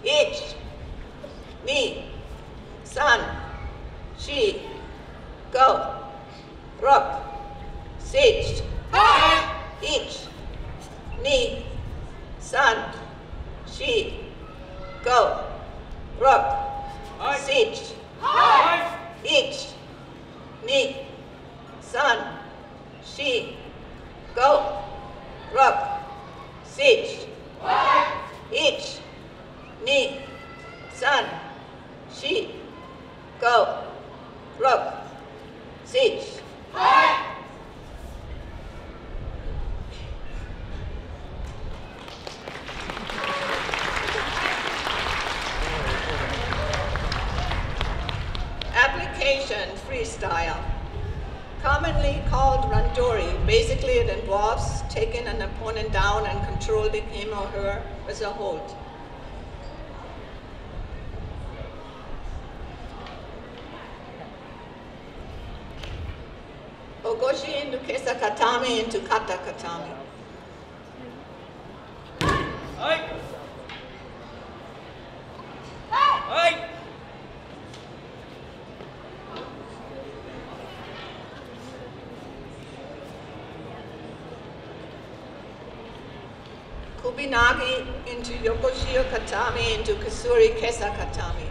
Ich, ni, san, shi, go, rock, sich, ich, ni, san, shi, go, rock, sich, ich, ni, san, shi, go, rock, sich, ich, ni, san, shi, go, rock, sich. Application freestyle. Commonly called randori, basically it involves taking an opponent down and controlling him or her with a hold. Ogoshi into kesa katami into kata katami. Kubinagi into Yokoshio Katami into Kusuri Kesa Katami.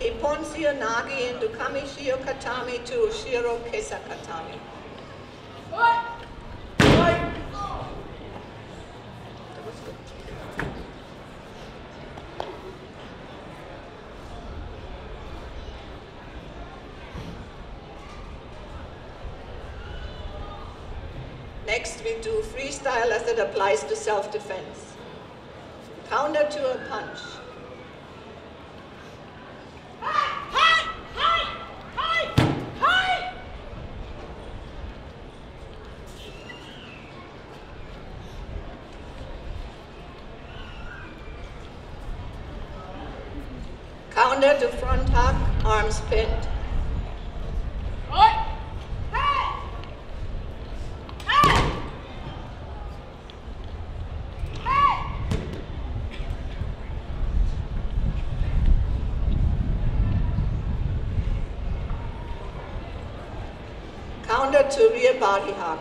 Iponsio Nagi into Kamishio Katami to Ushiro Kesa Katami. Next, we do freestyle as it applies to self-defense. Counter to a punch. Counter to front hug, arms pinned. Counter to rear body hug.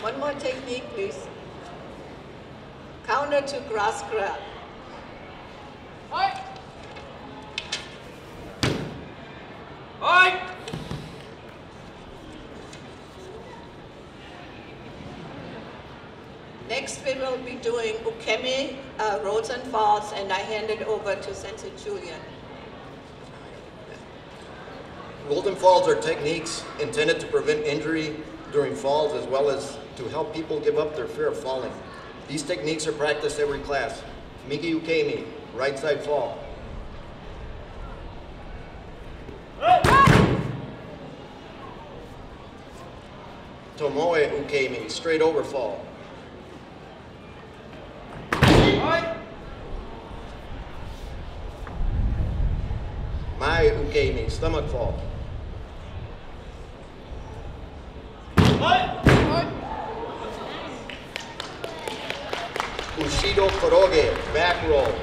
One more technique, please. Counter to grass grab. Next, we will be doing ukemi, rolls and falls, and I hand it over to Sensei Julian. Rolls and falls are techniques intended to prevent injury during falls as well as to help people give up their fear of falling. These techniques are practiced every class. Migi ukemi, right side fall. Tomoe ukemi, straight over fall. Mai ukemi, stomach fall. Ushido koroge, back roll.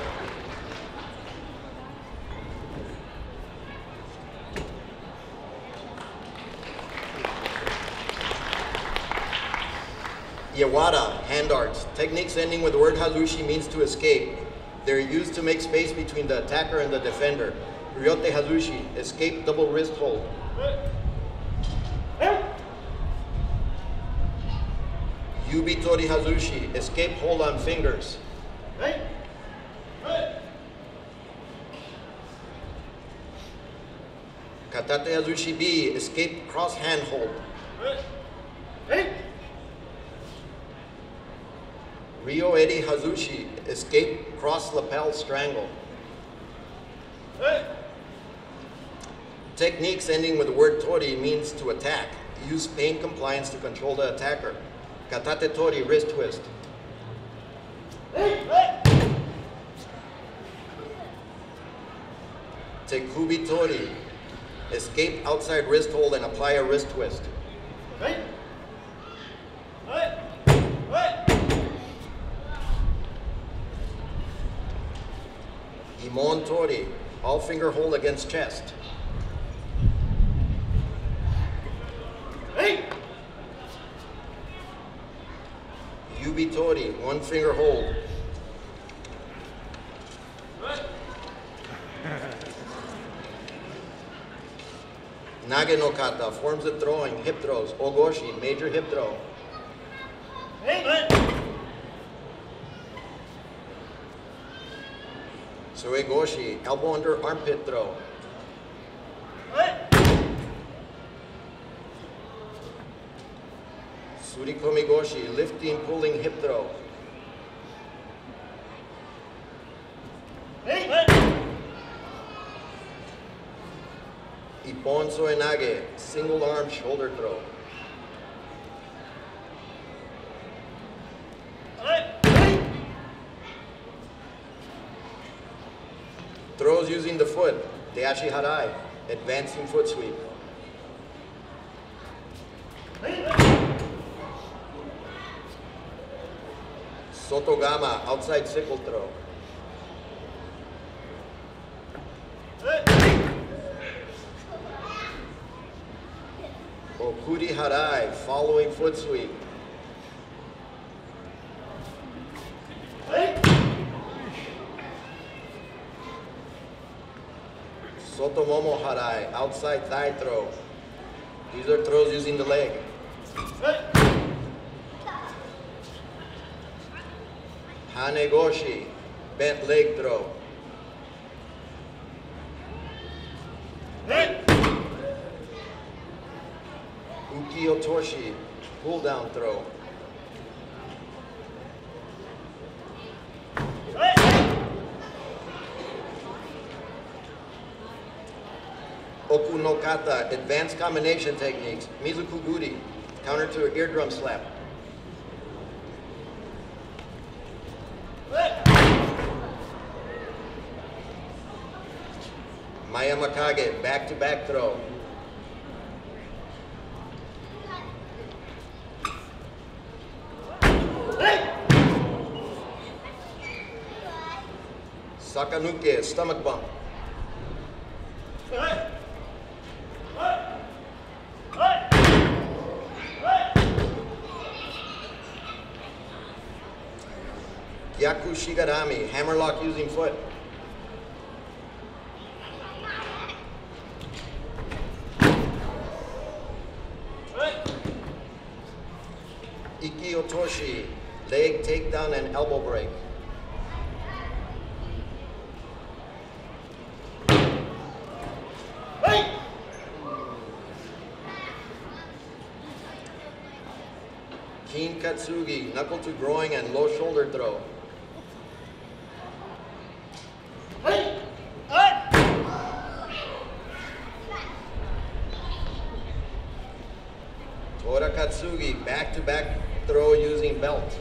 Yawada, hand arts. Techniques ending with the word hazushi means to escape. They're used to make space between the attacker and the defender. Ryote hazushi, escape double wrist hold. Yubi-tori hazushi, escape hold on fingers. Katate hazushi B, escape cross hand hold. Ryo eri hazushi, escape cross lapel strangle. Techniques ending with the word tori means to attack. Use pain compliance to control the attacker. Katate tori, wrist twist. Tekubi tori, escape outside wrist hold and apply a wrist twist. Imon tori, all finger hold against chest. Yubi tori, one finger hold. Nage no kata, forms of throwing, hip throws. Ogoshi, major hip throw. Suegoshi, elbow under armpit throw. Surikomi goshi, lifting, pulling hip throw. Ippon soenage, single arm shoulder throw. Throws using the foot, Deashi harai, advancing foot sweep. Sotogama, outside sickle throw. Okuri harai, following foot sweep. Sotomomo harai, outside thigh throw. These are throws using the leg. Hanegoshi, bent leg throw. Uki-otoshi, pull down throw. Oku no kata, advanced combination techniques. Mizukuguri, counter to eardrum slap. Mayamakage, back-to-back throw. Sakanuke, stomach bump. Yaku shigarami, hammerlock using foot. Iki-otoshi, leg takedown and elbow break. Kin katsugi, knuckle to groin and low shoulder throw. Tora katsugi, back-to-back throw using belt.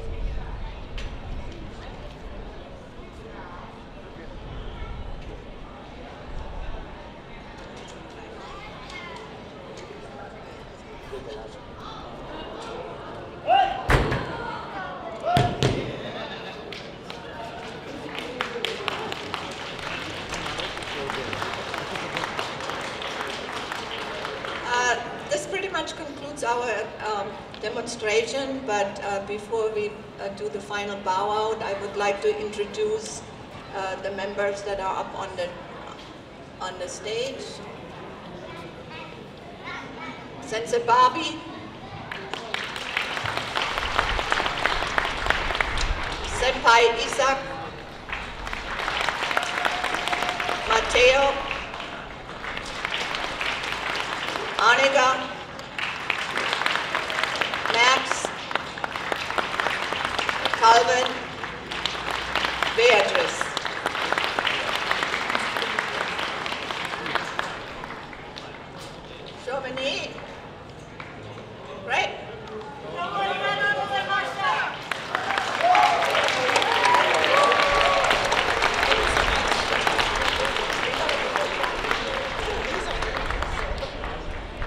demonstration, but before we do the final bow out, I would like to introduce the members that are up on the stage. Sensei Bobby, Senpai Isaac, Mateo, Anega, Max, Calvin, Beatrice. Chauvigny, right?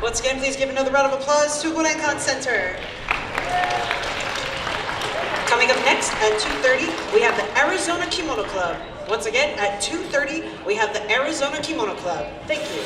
Once again, please give another round of applause to Kodenkan Center. Coming up next at 2:30, we have the Arizona Kimono Club. Once again, at 2:30, we have the Arizona Kimono Club. Thank you.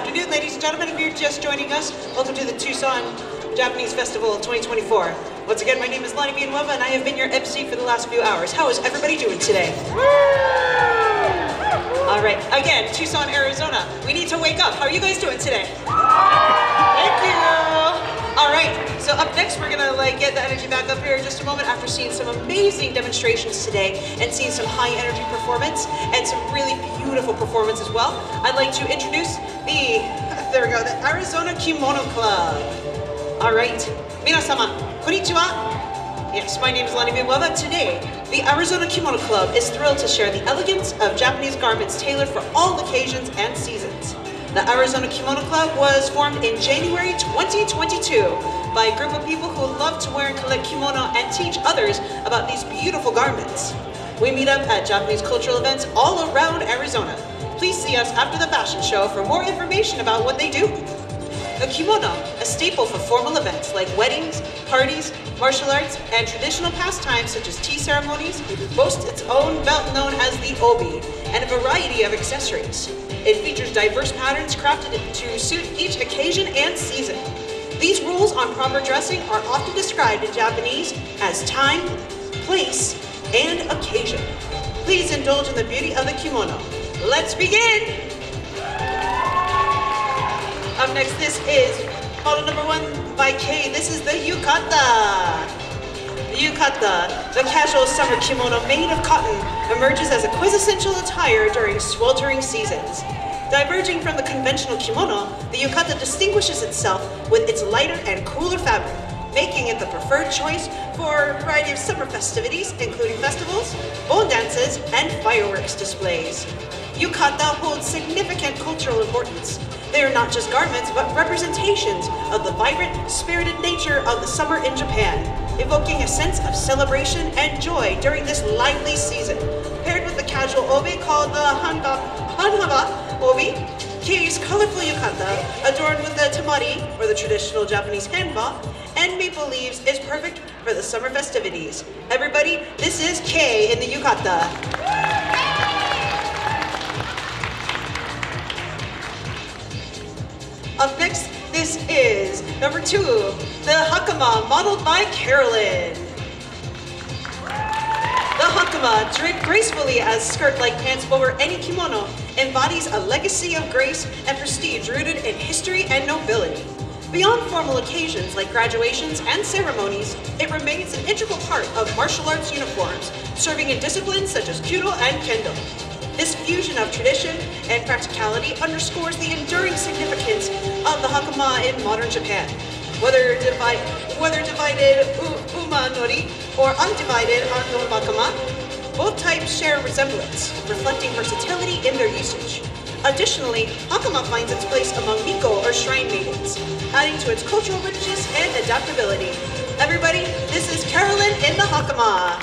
afternoon, ladies and gentlemen. If you're just joining us, welcome to the Tucson Japanese Festival 2024. Once again, my name is Lonnie Villanueva, and I have been your MC for the last few hours. How is everybody doing today? All right, again, Tucson, Arizona. We need to wake up. How are you guys doing today? Thank you. All right, so up next, we're gonna get the energy back up here in just a moment after seeing some amazing demonstrations today and seeing some high energy performance and some really beautiful performance as well. I'd like to introduce the Arizona Kimono Club. All right, minasama, konnichiwa. Yes, my name is Lonnie Villanueva. Today, the Arizona Kimono Club is thrilled to share the elegance of Japanese garments tailored for all occasions and seasons. The Arizona Kimono Club was formed in January 2022 by a group of people who love to wear and collect kimono and teach others about these beautiful garments. We meet up at Japanese cultural events all around Arizona. Please see us after the fashion show for more information about what they do. A kimono, a staple for formal events like weddings, parties, martial arts, and traditional pastimes such as tea ceremonies, boasts its own belt known as the obi, and a variety of accessories. It features diverse patterns crafted to suit each occasion and season. These rules on proper dressing are often described in Japanese as time, place, and occasion. Please indulge in the beauty of the kimono. Let's begin! Up next, this is model number 1 by Kei. This is the yukata. The yukata, the casual summer kimono made of cotton, emerges as a quintessential attire during sweltering seasons. Diverging from the conventional kimono, the yukata distinguishes itself with its lighter and cooler fabric, making it the preferred choice for a variety of summer festivities, including festivals, bone dances, and fireworks displays. Yukata holds significant cultural importance. They are not just garments, but representations of the vibrant, spirited nature of the summer in Japan, evoking a sense of celebration and joy during this lively season. Paired with the casual obi called the hanhaba obi, Kei's colorful yukata, adorned with the tamari, or the traditional Japanese hanba, and maple leaves, is perfect for the summer festivities. Everybody, this is Kei in the yukata. Up next, this is number 2, the hakama, modeled by Carolyn. The hakama, draped gracefully as skirt-like pants over any kimono, embodies a legacy of grace and prestige rooted in history and nobility. Beyond formal occasions like graduations and ceremonies, it remains an integral part of martial arts uniforms, serving in disciplines such as Kyudo and Kendo. This fusion of tradition and practicality underscores the enduring significance of the hakama in modern Japan. Whether divided umanori or undivided ando hakama, both types share resemblance, reflecting versatility in their usage. Additionally, hakama finds its place among miko or shrine maidens, adding to its cultural richness and adaptability. Everybody, this is Carolyn in the hakama.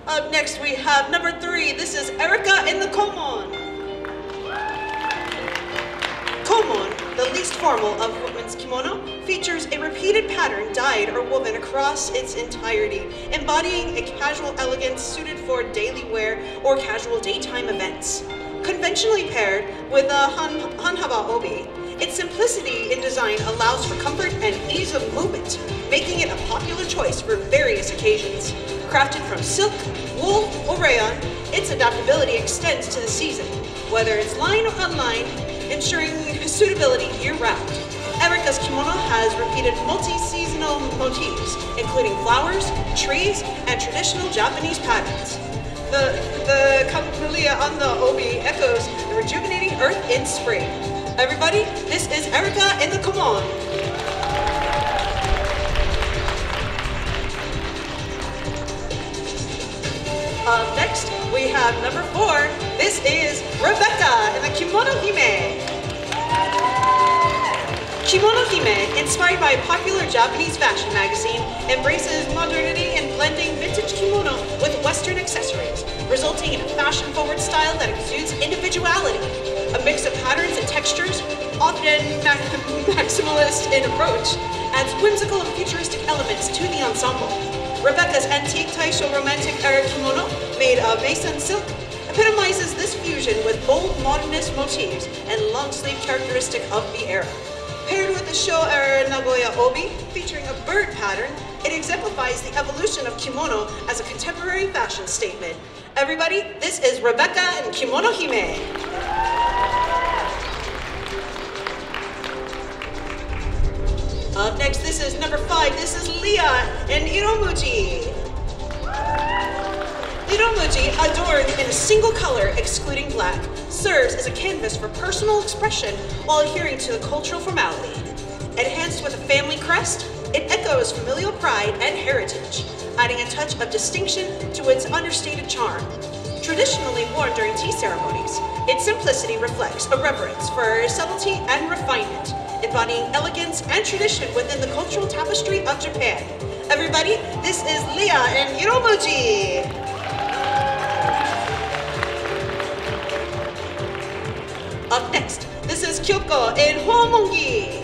Up next, we have number 3. This is Erica in the komon. Komon, the least formal of women's kimono, features a repeated pattern dyed or woven across its entirety, embodying a casual elegance suited for daily wear or casual daytime events. Conventionally paired with a hanhaba obi, its simplicity in design allows for comfort and ease of movement, making it a popular choice for various occasions. Crafted from silk, wool, or rayon, its adaptability extends to the season, whether it's line or unlined, ensuring suitability year-round. Erica's kimono has repeated multi-seasonal motifs, including flowers, trees, and traditional Japanese patterns. The camellia on the obi echoes the rejuvenating earth in spring. Everybody, this is Erica in the komon. Next, we have number 4. This is Rebecca in the Kimono Hime. Kimono Hime, inspired by a popular Japanese fashion magazine, embraces modernity in blending vintage kimono with Western accessories, resulting in a fashion-forward style that exudes individuality. A mix of patterns and textures, often maximalist in approach, adds whimsical and futuristic elements to the ensemble. Rebecca's antique Taisho romantic era kimono, made of mason silk, epitomizes this fusion with bold modernist motifs and long sleeve characteristic of the era. Paired with the Sho-era Nagoya Obi, featuring a bird pattern, it exemplifies the evolution of kimono as a contemporary fashion statement. Everybody, this is Rebecca and Kimono Hime. Up next, this is number 5. This is Leah and Iromuji. Iromuji, adorned in a single color, excluding black, serves as a canvas for personal expression while adhering to the cultural formality. Enhanced with a family crest, it echoes familial pride and heritage, adding a touch of distinction to its understated charm. Traditionally worn during tea ceremonies, its simplicity reflects a reverence for subtlety and refinement, embodying elegance and tradition within the cultural tapestry of Japan. Everybody, this is Leah and Iromuji. Up next, this is Kyoko in Homongi.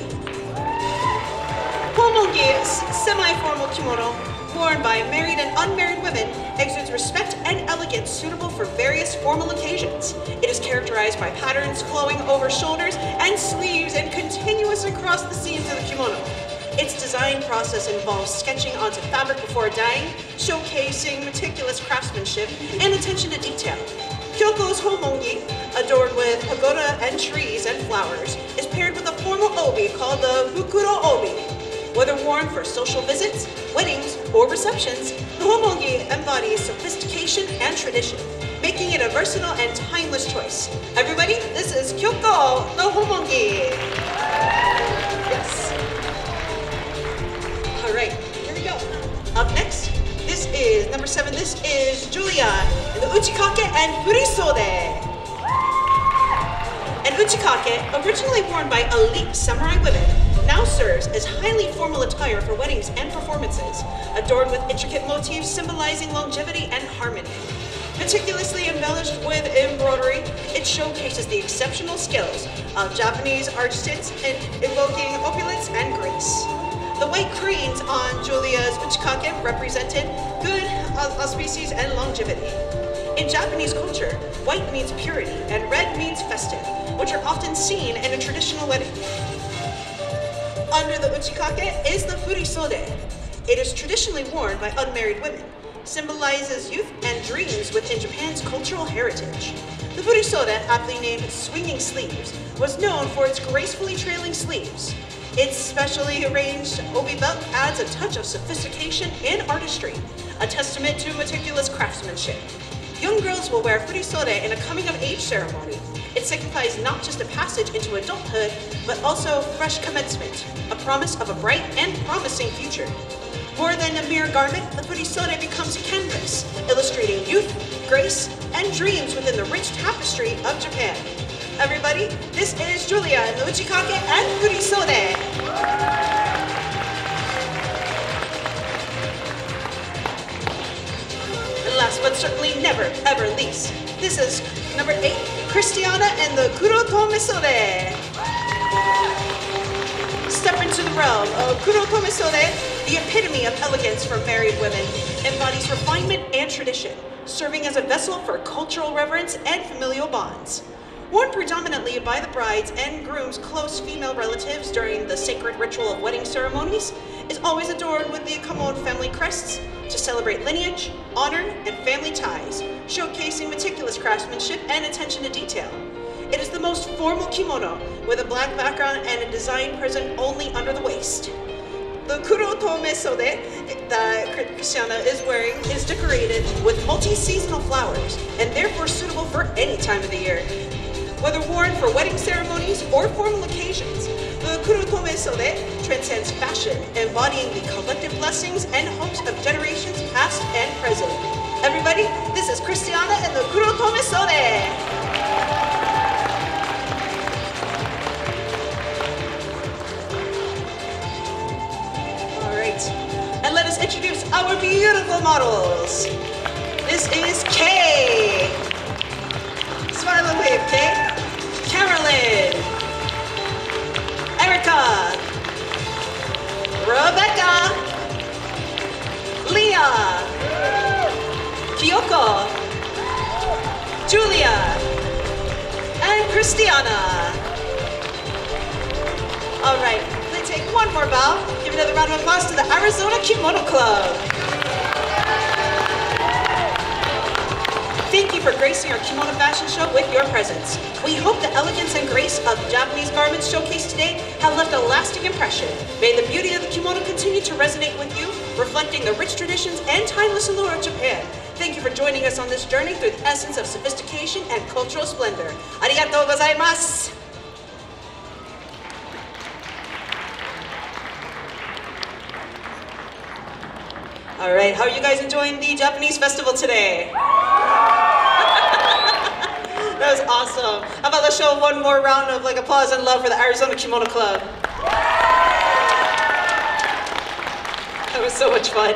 Homongi, semi-formal kimono, worn by married and unmarried women, exudes respect and elegance suitable for various formal occasions. It is characterized by patterns flowing over shoulders and sleeves and continuous across the seams of the kimono. Its design process involves sketching onto fabric before dyeing, showcasing meticulous craftsmanship and attention to detail. Kyoko's homongi, adorned with pagoda and trees and flowers, is paired with a formal obi called the fukuro obi. Whether worn for social visits, weddings, or receptions, the homongi embodies sophistication and tradition, making it a versatile and timeless choice. Everybody, this is Kyoko the homongi. Yes. All right, here we go. Up next, this is number 7. This is Julia in the Uchikage and Furisode. And Uchikage, originally worn by elite samurai women, now serves as highly formal attire for weddings and performances, adorned with intricate motifs symbolizing longevity and harmony. Meticulously embellished with embroidery, it showcases the exceptional skills of Japanese artisans in evoking opulence and grace. The white cranes on Julia's Uchikage represented good auspices and longevity. In Japanese culture, white means purity and red means festive, which are often seen in a traditional wedding. Under the Uchikage is the Furisode. It is traditionally worn by unmarried women, symbolizes youth and dreams within Japan's cultural heritage. The Furisode, aptly named swinging sleeves, was known for its gracefully trailing sleeves. Its specially arranged obi belt adds a touch of sophistication and artistry, a testament to meticulous craftsmanship. Young girls will wear furisode in a coming-of-age ceremony. It signifies not just a passage into adulthood, but also fresh commencement, a promise of a bright and promising future. More than a mere garment, the furisode becomes a canvas, illustrating youth, grace, and dreams within the rich tapestry of Japan. Everybody, this is Julia in the Uchikage and Furisode. And last but certainly never, ever least, this is number 8, Christiana and the Kurotomesode. Step into the realm of Kurotomesode, the epitome of elegance for married women, embodies refinement and tradition, serving as a vessel for cultural reverence and familial bonds. Worn predominantly by the bride's and groom's close female relatives during the sacred ritual of wedding ceremonies, is always adorned with the common family crests to celebrate lineage, honor, and family ties, showcasing meticulous craftsmanship and attention to detail. It is the most formal kimono, with a black background and a design present only under the waist. The Kurotomesode that Christiana is wearing is decorated with multi-seasonal flowers, and therefore suitable for any time of the year. Whether worn for wedding ceremonies or formal occasions, the Kurotomesode transcends fashion, embodying the collective blessings and hopes of generations past and present. Everybody, this is Christiana and the Kurotomesode. All right, and let us introduce our beautiful models. This is Kay. Smile and wave, Kay. Carolyn, Erica, Rebecca, Leah, Kyoko, Julia, Diana. All right, let's take one more bow. Give another round of applause to the Arizona Kimono Club. Thank you for gracing our kimono fashion show with your presence. We hope the elegance and grace of Japanese garments showcased today have left a lasting impression. May the beauty of the kimono continue to resonate with you, reflecting the rich traditions and timeless allure of Japan. Thank you for joining us on this journey through the essence of sophistication and cultural splendor. Arigatou gozaimasu! All right, how are you guys enjoying the Japanese festival today? That was awesome. How about let's show one more round of applause and love for the Arizona Kimono Club. That was so much fun.